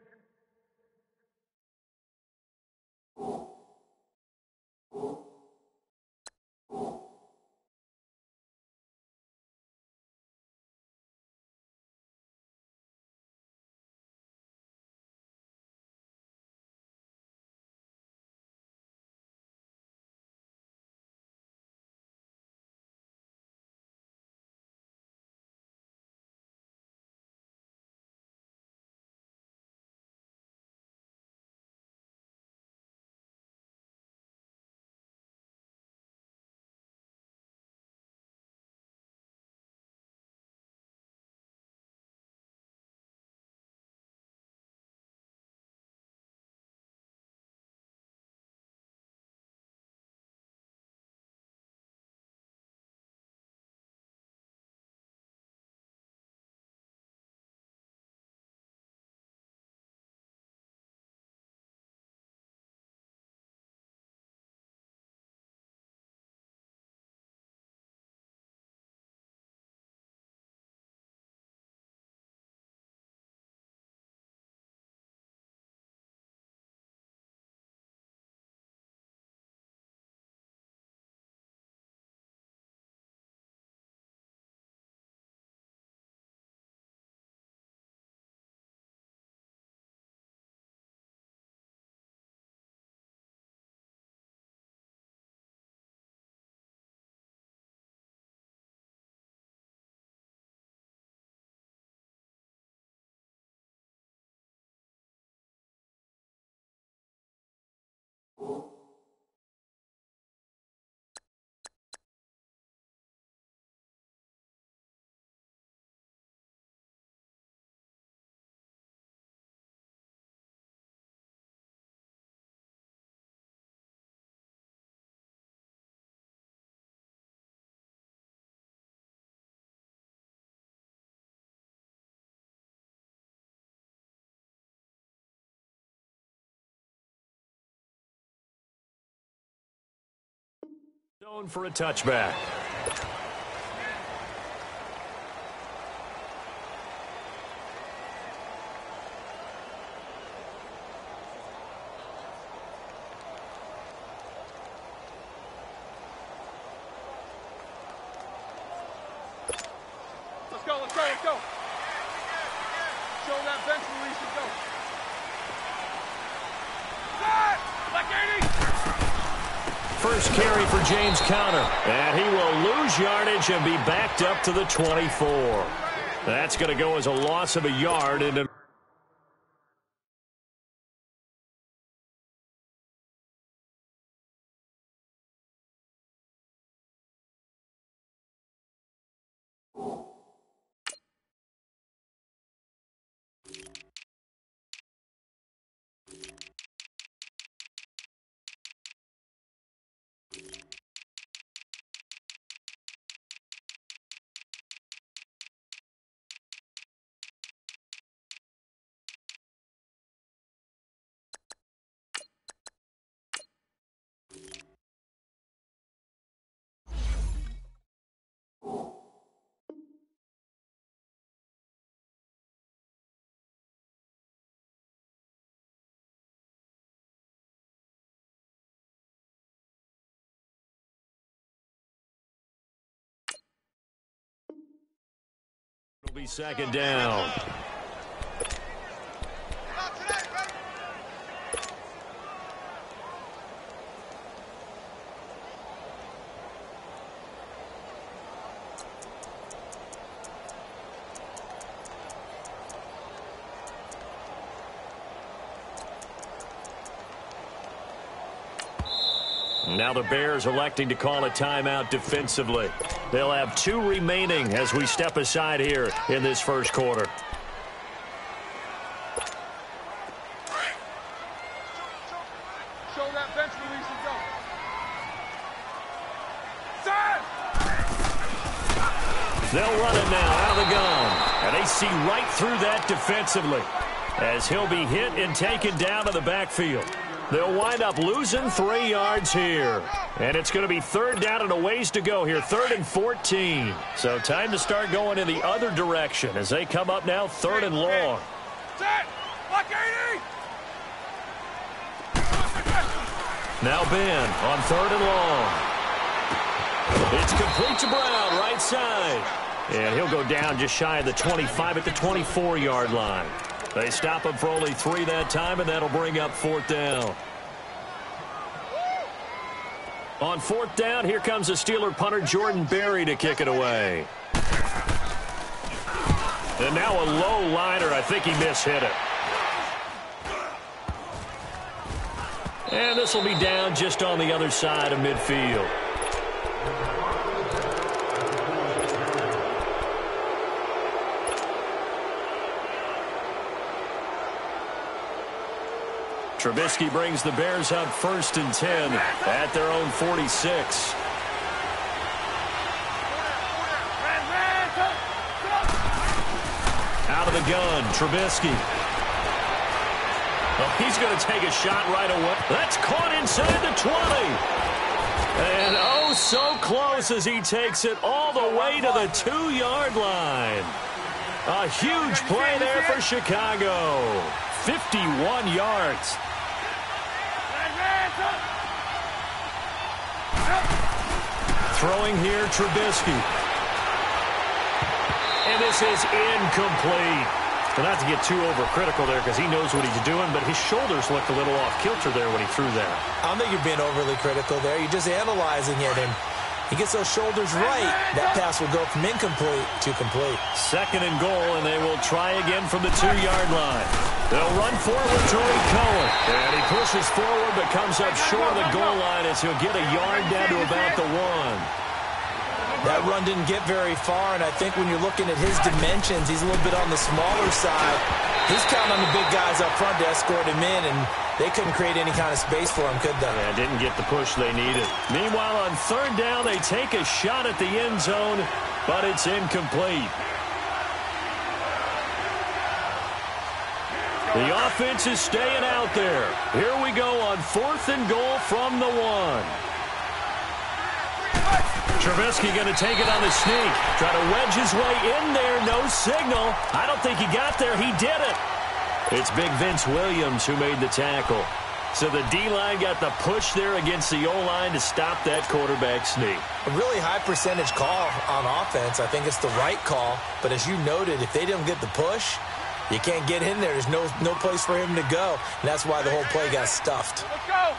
Zone for a touchback. Let's go, let's go, let's go. Show that bench release and go. Set! Like 80! First carry for James Conner. And he will lose yardage and be backed up to the 24. That's going to go as a loss of a yard into it'll be second down. Now the Bears electing to call a timeout defensively. They'll have 2 remaining as we step aside here in this first quarter. Show show that bench release and go. They'll run it now out of the gun. And they see right through that defensively as he'll be hit and taken down to the backfield. They'll wind up losing 3 yards here. And it's going to be third down and a ways to go here. 3rd and 14. So time to start going in the other direction as they come up now 3rd and long. Set! Lock 80! Now Ben on 3rd and long. It's complete to Brown, right side. And he'll go down just shy of the 25 at the 24-yard line. They stop him for only 3 that time, and that'll bring up 4th down. On 4th down, here comes the Steeler punter Jordan Berry to kick it away. And now a low liner. I think he mishit it. And this will be down just on the other side of midfield. Trubisky brings the Bears up 1st and 10 at their own 46. Out of the gun, Trubisky. Well, he's going to take a shot right away. That's caught inside the 20. And oh, so close as he takes it all the way to the 2-yard line. A huge play there for Chicago. 51 yards. Throwing here, Trubisky. And this is incomplete. Well, not to get too overcritical there because he knows what he's doing, but his shoulders looked a little off-kilter there when he threw that. I don't think you're being overly critical there. You're just analyzing it, and he gets those shoulders right. That pass will go from incomplete to complete. 2nd and goal, and they will try again from the 2-yard line. They'll run forward, Tariq Cohen. And he pushes forward but comes up short of the goal line as he'll get a yard down to about the 1. That run didn't get very far, and I think when you're looking at his dimensions, he's a little bit on the smaller side. He's counting on the big guys up front to escort him in, and they couldn't create any kind of space for him, could they? Yeah, didn't get the push they needed. Meanwhile, on 3rd down, they take a shot at the end zone, but it's incomplete. The offense is staying out there. Here we go on 4th and goal from the 1. Trubisky going to take it on the sneak. Try to wedge his way in there. No signal. I don't think he got there. He did it. It's big Vince Williams who made the tackle. So the D-line got the push there against the O-line to stop that quarterback sneak. A really high percentage call on offense. I think it's the right call. But as you noted, if they didn't get the push, you can't get in there. There's no place for him to go. And that's why the whole play got stuffed. Let's go.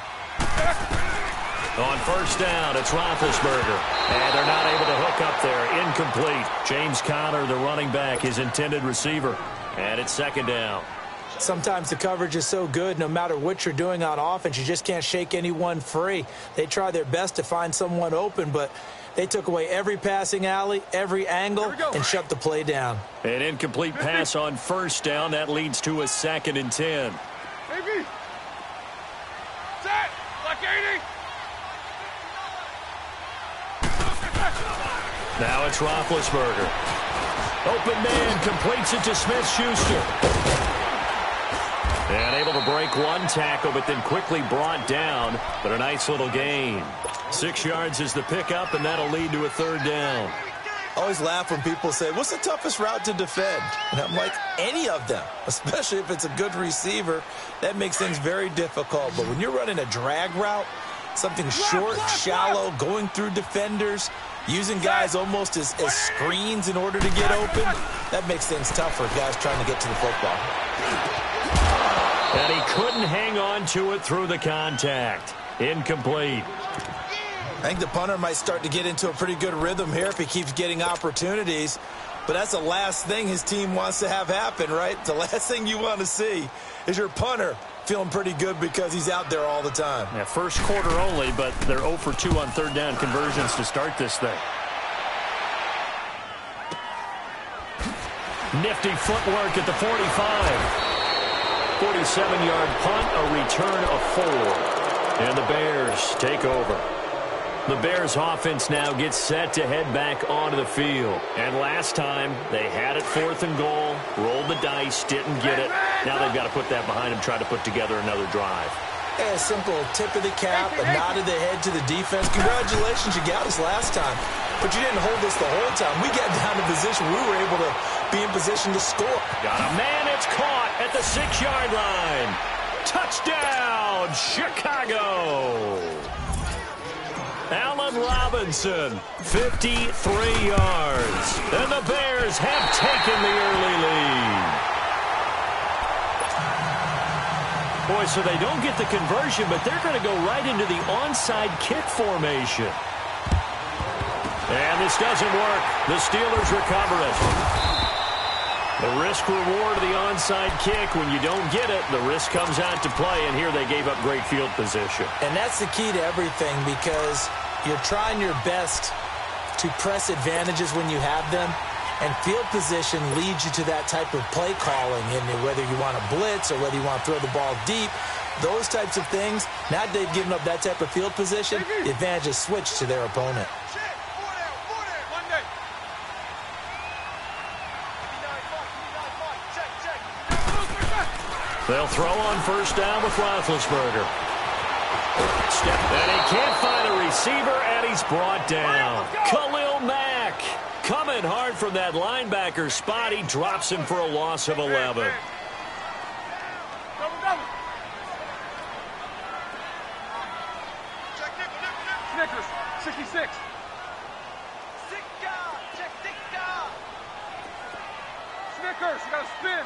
On 1st down, it's Roethlisberger. And they're not able to hook up there. Incomplete. James Conner, the running back, his intended receiver. And it's 2nd down. Sometimes the coverage is so good, no matter what you're doing on offense, you just can't shake anyone free. They try their best to find someone open, but they took away every passing alley, every angle, and shut the play down. An incomplete pass on 1st down. That leads to a 2nd and 10. Baby. Set. Lock 80. Now it's Roethlisberger. Open man completes it to Smith-Schuster. And able to break one tackle, but then quickly brought down. But a nice little gain. 6 yards is the pickup, and that'll lead to a 3rd down. I always laugh when people say, what's the toughest route to defend? And I'm like, any of them, especially if it's a good receiver. That makes things very difficult. But when you're running a drag route, something short, shallow, going through defenders, using guys almost as screens in order to get open, that makes things tough for guys trying to get to the football. And he couldn't hang on to it through the contact. Incomplete. I think the punter might start to get into a pretty good rhythm here if he keeps getting opportunities. But that's the last thing his team wants to have happen, right? The last thing you want to see is your punter feeling pretty good because he's out there all the time. Yeah, 1st quarter only, but they're 0 for 2 on 3rd down conversions to start this thing. Nifty footwork at the 45. 47-yard punt, a return of 4. And the Bears take over. The Bears offense now gets set to head back onto the field. And last time, they had it 4th and goal, rolled the dice, didn't get it. Now they've got to put that behind them, try to put together another drive. A simple tip of the cap, a nod of the head to the defense. Congratulations, you got us last time. But you didn't hold us the whole time. We got down to position. We were able to be in position to score. Got a man, it's caught at the 6-yard line. Touchdown, Chicago. Allen Robinson, 53 yards. And the Bears have taken the early lead. Boy, so they don't get the conversion, but they're going to go right into the onside kick formation. And this doesn't work. The Steelers recover it. The risk-reward of the onside kick, when you don't get it, the risk comes out to play, and here they gave up great field position. And that's the key to everything, because you're trying your best to press advantages when you have them, and field position leads you to that type of play calling, and whether you want to blitz or whether you want to throw the ball deep, those types of things. Now they've given up that type of field position, the advantage is switched to their opponent. They'll throw on 1st down with Roethlisberger. And he can't find a receiver, and he's brought down. Khalil Mack coming hard from that linebacker spot. He drops him for a loss of 11. Snickers, 66. Snickers, you got to spin.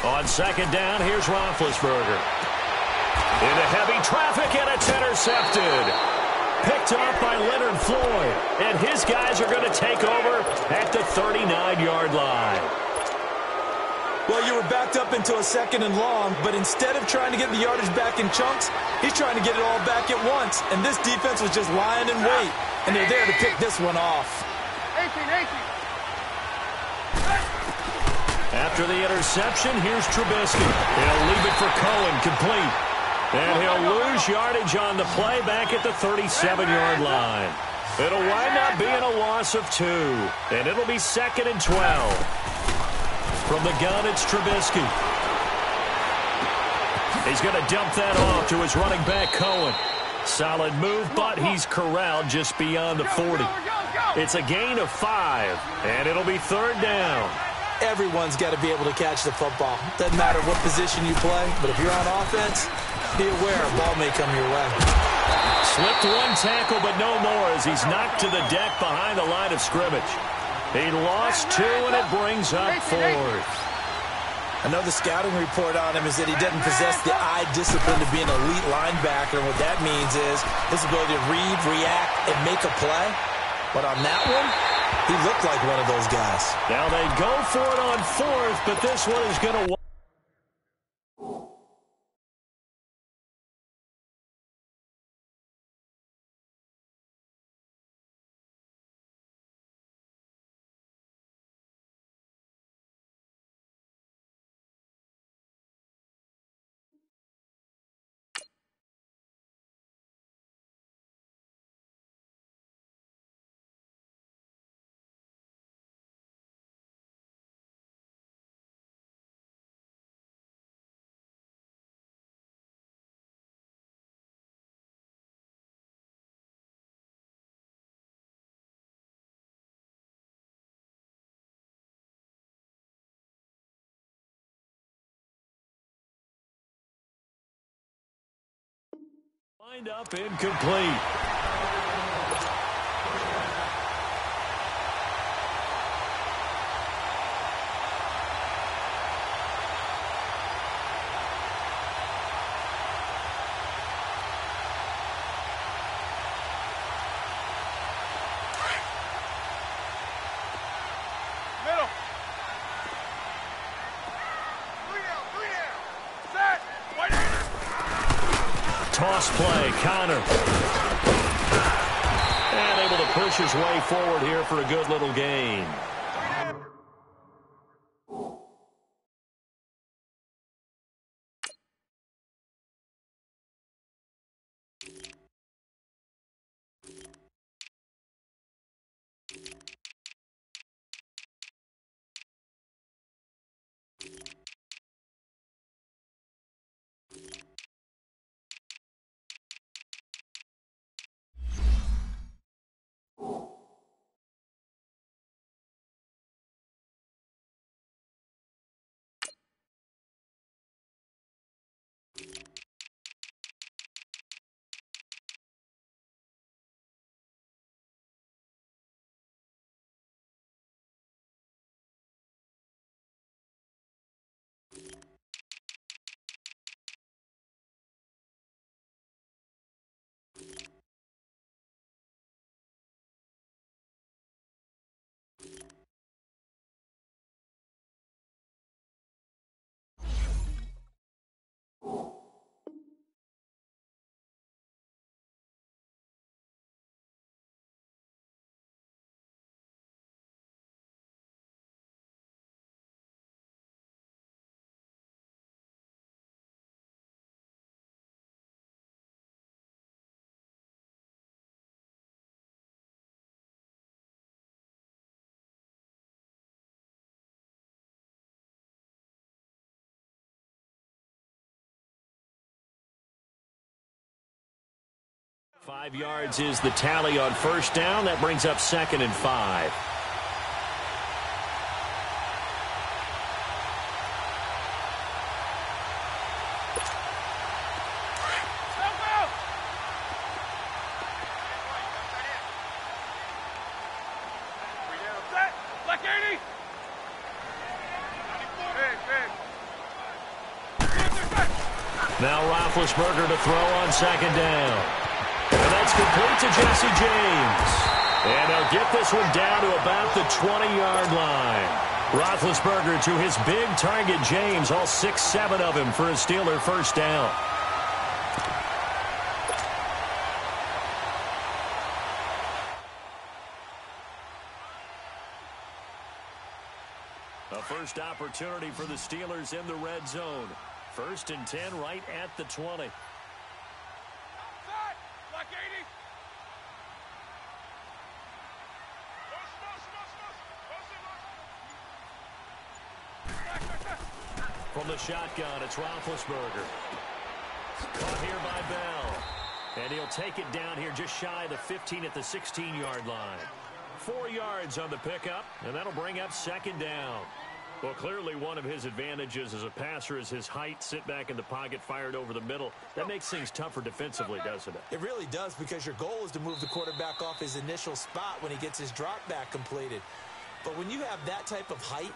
On 2nd down, here's Roethlisberger. Into heavy traffic, and it's intercepted. Picked off by Leonard Floyd. And his guys are going to take over at the 39-yard line. Well, you were backed up into a 2nd and long, but instead of trying to get the yardage back in chunks, he's trying to get it all back at once. And this defense was just lying in wait, and they're there to pick this one off. 18. After the interception, here's Trubisky. He'll leave it for Cohen, complete. And he'll lose yardage on the play back at the 37-yard line. It'll wind up being a loss of 2. And it'll be 2nd and 12. From the gun, it's Trubisky. He's going to dump that off to his running back, Cohen. Solid move, but he's corralled just beyond the 40. It's a gain of 5, and it'll be 3rd down. Everyone's got to be able to catch the football. Doesn't matter what position you play, but if you're on offense, be aware a ball may come your way. Slipped one tackle, but no more as he's knocked to the deck behind the line of scrimmage. He lost 2, and it brings up 4th. I know the scouting report on him is that he doesn't possess the eye discipline to be an elite linebacker, and what that means is his ability to read, react, and make a play. But on that one, he looked like one of those guys. Now they go for it on 4th, but this one is going to... Wind up incomplete. Middle. 3 down. Set. White hand. Toss play, Connor. And able to push his way forward here for a good little gain. 5 yards is the tally on first down. That brings up 2nd and 5. Now Roethlisberger to throw on 2nd down. And that's complete to Jesse James. And they'll get this one down to about the 20-yard line. Roethlisberger to his big target, James, all 6-7 of him for a Steeler first down. A first opportunity for the Steelers in the red zone. 1st and 10 right at the 20. From the shotgun, it's Roethlisberger. Caught here by Bell. And he'll take it down here just shy of the 15 at the 16-yard line. 4 yards on the pickup, and that'll bring up 2nd down. Well, clearly one of his advantages as a passer is his height. Sit back in the pocket, fired over the middle. That makes things tougher defensively, doesn't it? It really does, because your goal is to move the quarterback off his initial spot when he gets his drop back completed. But when you have that type of height,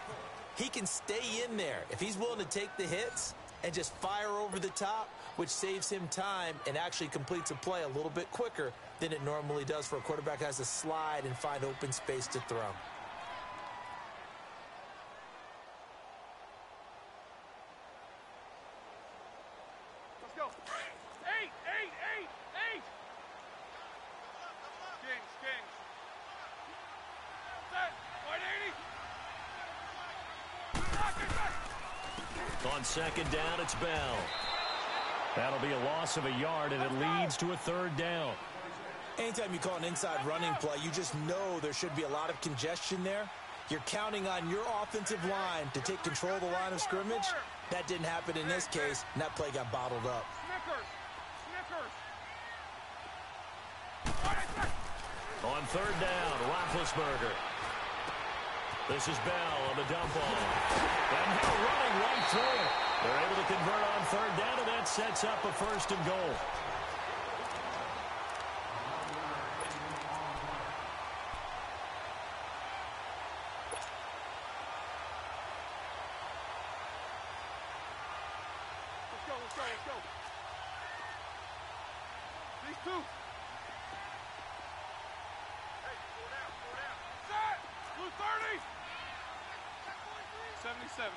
he can stay in there if he's willing to take the hits and just fire over the top, which saves him time and actually completes a play a little bit quicker than it normally does for a quarterback who has to slide and find open space to throw. On 2nd down, it's Bell. That'll be a loss of a yard, and it leads to a 3rd down. Anytime you call an inside running play, you just know there should be a lot of congestion there. You're counting on your offensive line to take control of the line of scrimmage. That didn't happen in this case, and that play got bottled up. On 3rd down, Roethlisberger. This is Bell on the dump ball. And now running right through it. They're able to convert on 3rd down, and that sets up a 1st and goal. Let's go. These two. Hey, slow down. Set! Blue 30! 77.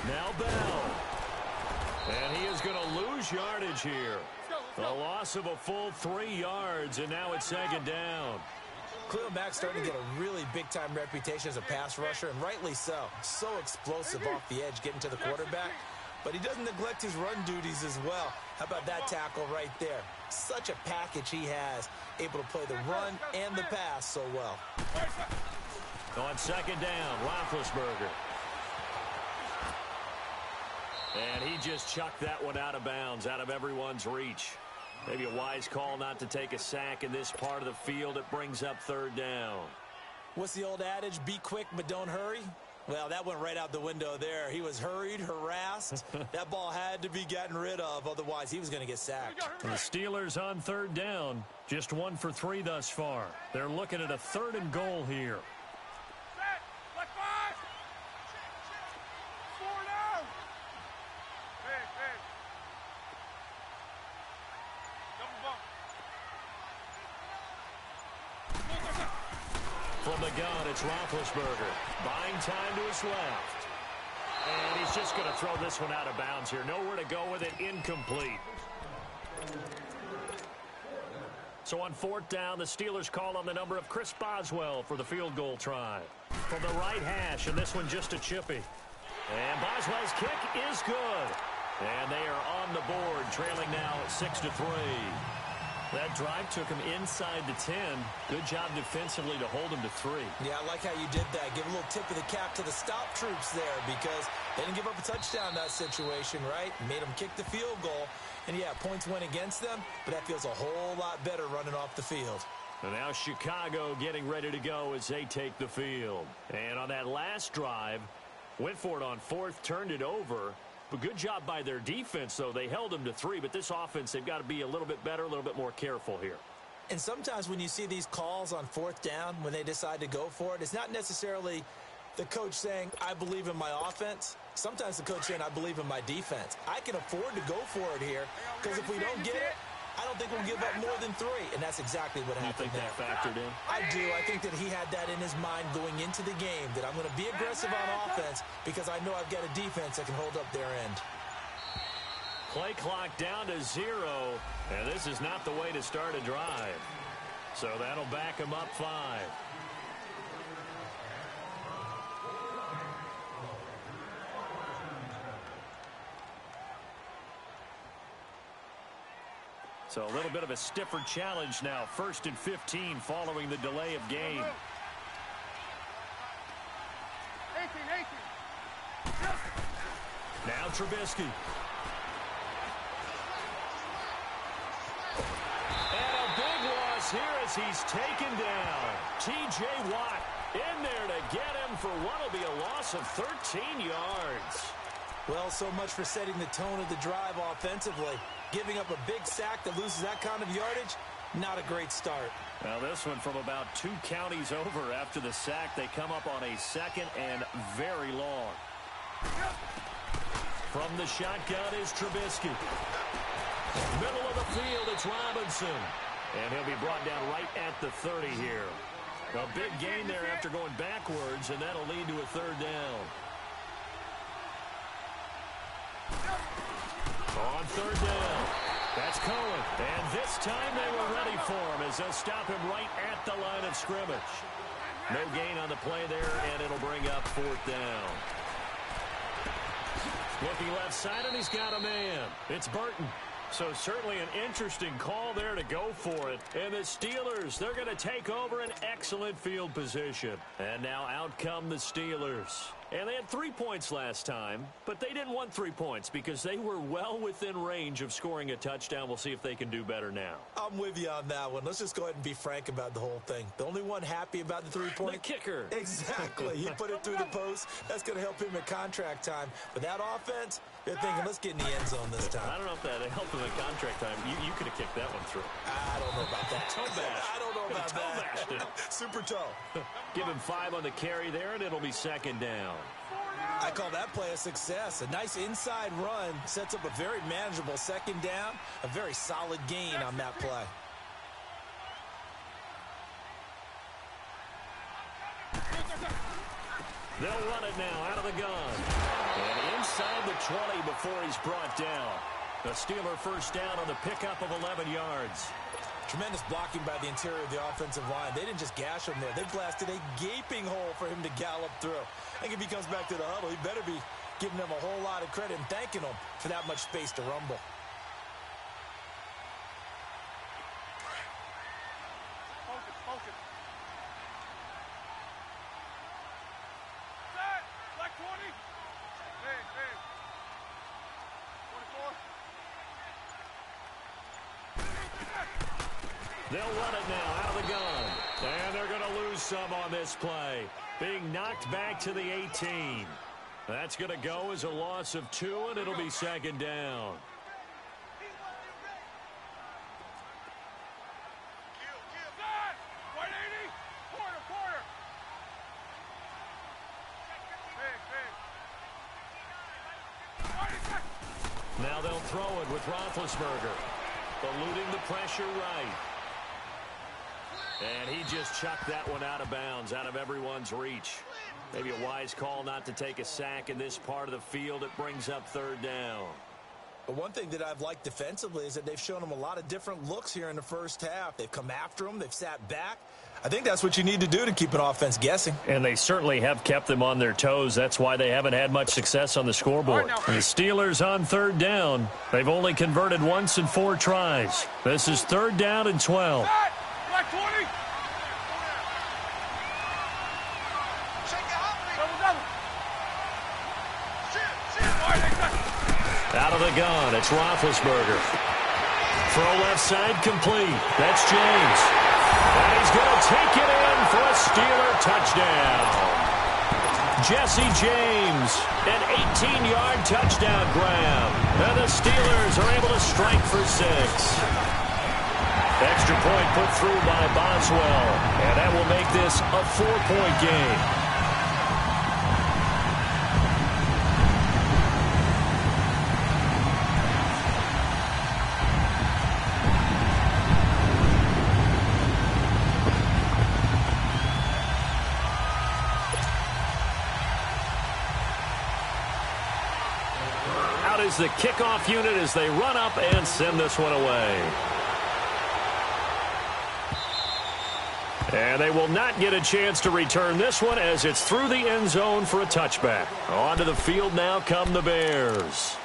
Now Bell. And he is going to lose yardage here. A loss of a full 3 yards, and now it's 2nd down. Khalil Mack's starting to get a really big-time reputation as a pass rusher, and rightly so. So explosive off the edge getting to the quarterback. But he doesn't neglect his run duties as well. How about that tackle right there? Such a package he has, able to play the run and the pass so well. On 2nd down, Roethlisberger. And he just chucked that one out of bounds, out of everyone's reach. Maybe a wise call not to take a sack in this part of the field. It brings up 3rd down. What's the old adage? Be quick, but don't hurry. Well, that went right out the window there. He was hurried, harassed. That ball had to be gotten rid of. Otherwise, he was going to get sacked. And the Steelers on 3rd down. Just 1 for 3 thus far. They're looking at a 3rd and goal here. Set! Like 5! 4 down! Hey. Double bump. From the gun, it's Roethlisberger. Buying time to his left. And he's just going to throw this one out of bounds here. Nowhere to go with it. Incomplete. So on 4th down, the Steelers call on the number of Chris Boswell for the field goal try. From the right hash, and this one just a chippy. And Boswell's kick is good. And they are on the board, trailing now 6-3. That drive took him inside the 10. Good job defensively to hold him to 3. Yeah, I like how you did that. Give a little tip of the cap to the stop troops there because they didn't give up a touchdown in that situation, right? Made them kick the field goal. And, yeah, points went against them, but that feels a whole lot better running off the field. And now Chicago getting ready to go as they take the field. And on that last drive, went for it on 4th, turned it over. But good job by their defense, though. They held them to 3, but this offense, they've got to be a little bit better, a little bit more careful here. And sometimes when you see these calls on 4th down, when they decide to go for it, it's not necessarily the coach saying, I believe in my offense. Sometimes the coach saying, I believe in my defense. I can afford to go for it here because if we don't get it, I don't think we'll give up more than 3, and that's exactly what happened there. You think that factored in? I do. I think that he had that in his mind going into the game, that I'm going to be aggressive on offense because I know I've got a defense that can hold up their end. Play clock down to 0, and this is not the way to start a drive. So that'll back him up 5. So a little bit of a stiffer challenge now. 1st and 15 following the delay of game. 18. Now Trubisky. And a big loss here as he's taken down. T.J. Watt in there to get him for what will be a loss of 13 yards. Well, so much for setting the tone of the drive offensively. Giving up a big sack that loses that kind of yardage, not a great start. Now this one from about 2 counties over after the sack. They come up on a 2nd and very long. From the shotgun is Trubisky. Middle of the field, it's Robinson. And he'll be brought down right at the 30 here. A big gain there after going backwards, and that'll lead to a 3rd down. On 3rd down, that's Cohen. And this time they were ready for him as they'll stop him right at the line of scrimmage. No gain on the play there, and it'll bring up 4th down. Looking left side, and he's got a man. It's Burton. So certainly an interesting call there to go for it. And the Steelers, they're going to take over an excellent field position. And now out come the Steelers. And they had 3 points last time, but they didn't want 3 points because they were well within range of scoring a touchdown. We'll see if they can do better now. I'm with you on that one. Let's just go ahead and be frank about the whole thing. The only one happy about the 3-point? The kicker. Exactly. He put it through the post. That's going to help him at contract time. But that offense, they're thinking, let's get in the end zone this time. I don't know if that helped him at contract time. You could have kicked that one through. I don't know about that. Toe bash. I don't know about toe that. Bashed it. Super toe. Give him 5 on the carry there, and it'll be 2nd down. I call that play a success. A nice inside run sets up a very manageable 2nd down. A very solid gain on that play. They'll run it now out of the gun. And inside the 20 before he's brought down. The Steeler 1st down on the pickup of 11 yards. Tremendous blocking by the interior of the offensive line. They didn't just gash him there. They blasted a gaping hole for him to gallop through. I think if he comes back to the huddle, he better be giving them a whole lot of credit and thanking them for that much space to rumble. Focus. Set. Black 20. Big. 24. They'll run it now out of the gun. And they're going to lose some on this play. Being knocked back to the 18. That's going to go as a loss of 2, and it'll be 2nd down. Now they'll throw it with Roethlisberger. Eluding the pressure right. And he just chucked that one out of bounds, out of everyone's reach. Maybe a wise call not to take a sack in this part of the field. It brings up 3rd down. But one thing that I've liked defensively is that they've shown them a lot of different looks here in the first half. They've come after them. They've sat back. I think that's what you need to do to keep an offense guessing. And they certainly have kept them on their toes. That's why they haven't had much success on the scoreboard. The Steelers on third down. They've only converted once in 4 tries. This is 3rd down and 12. Out of the gun, it's Roethlisberger. Throw left side complete. That's James. And he's going to take it in for a Steeler touchdown. Jesse James, an 18-yard touchdown grab. And the Steelers are able to strike for 6. Extra point put through by Boswell. And that will make this a 4-point game. Is the kickoff unit as they run up and send this one away. And they will not get a chance to return this one as it's through the end zone for a touchback. Onto the field now come the Bears.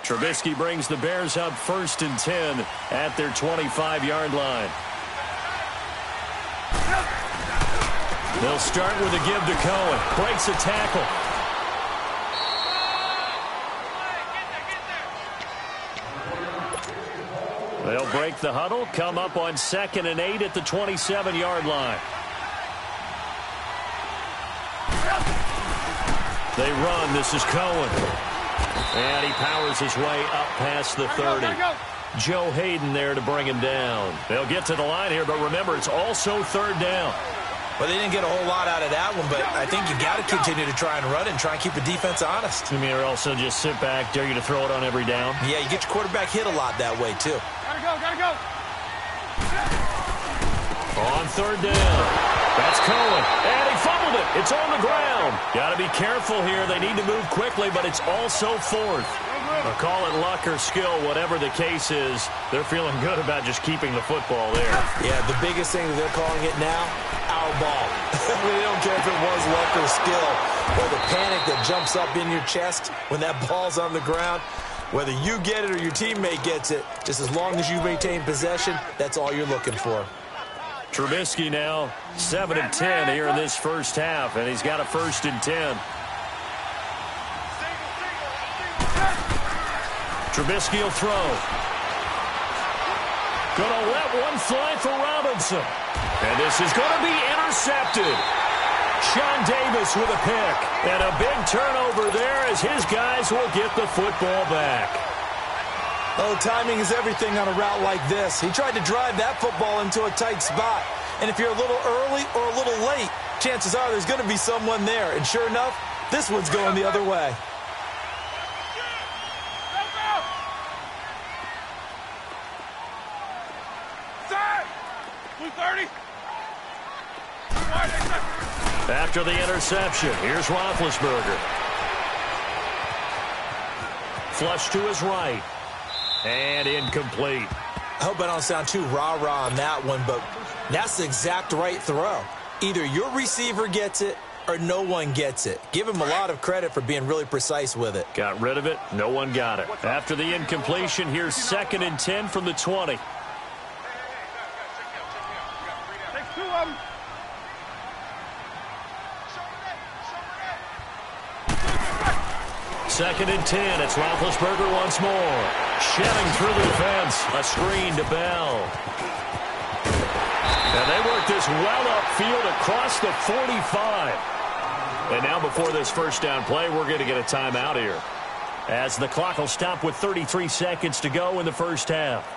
Trubisky brings the Bears up 1st and 10 at their 25-yard line. They'll start with a give to Cohen. Breaks a tackle. They'll break the huddle, come up on 2nd and 8 at the 27-yard line. They run. This is Cohen. And he powers his way up past the 30. Joe Hayden there to bring him down. They'll get to the line here, but remember, it's also 3rd down. Well, they didn't get a whole lot out of that one, but I think you got to continue to try and run it and try and keep the defense honest. You mean, or also just sit back, dare you to throw it on every down? Yeah, you get your quarterback hit a lot that way, too. Gotta go. On 3rd down. That's Cohen. And he fumbled it. It's on the ground. Got to be careful here. They need to move quickly, but it's also 4th. I'll call it luck or skill, whatever the case is. They're feeling good about just keeping the football there. Yeah, the biggest thing that they're calling it now, our ball. They don't care if it was luck or skill or the panic that jumps up in your chest when that ball's on the ground. Whether you get it or your teammate gets it, just as long as you maintain possession, that's all you're looking for. Trubisky now 7 and 10 here in this first half, and he's got a 1st and 10. Trubisky will throw. Gonna let one fly for Robinson. And this is going to be intercepted. Sean Davis with a pick. And a big turnover there as his guys will get the football back. Oh, timing is everything on a route like this. He tried to drive that football into a tight spot. And if you're a little early or a little late, chances are there's going to be someone there. And sure enough, this one's going the other way. After the interception, here's Roethlisberger. Flush to his right. And incomplete. I hope I don't sound too rah-rah on that one, but that's the exact right throw. Either your receiver gets it or no one gets it. Give him a lot of credit for being really precise with it. Got rid of it. No one got it. After the incompletion, here's 2nd and 10 from the 20. Second and 10. It's Roethlisberger once more. Shedding through the defense. A screen to Bell. And they work this well upfield across the 45. And now before this first down play, we're going to get a timeout here, as the clock will stop with 33 seconds to go in the first half.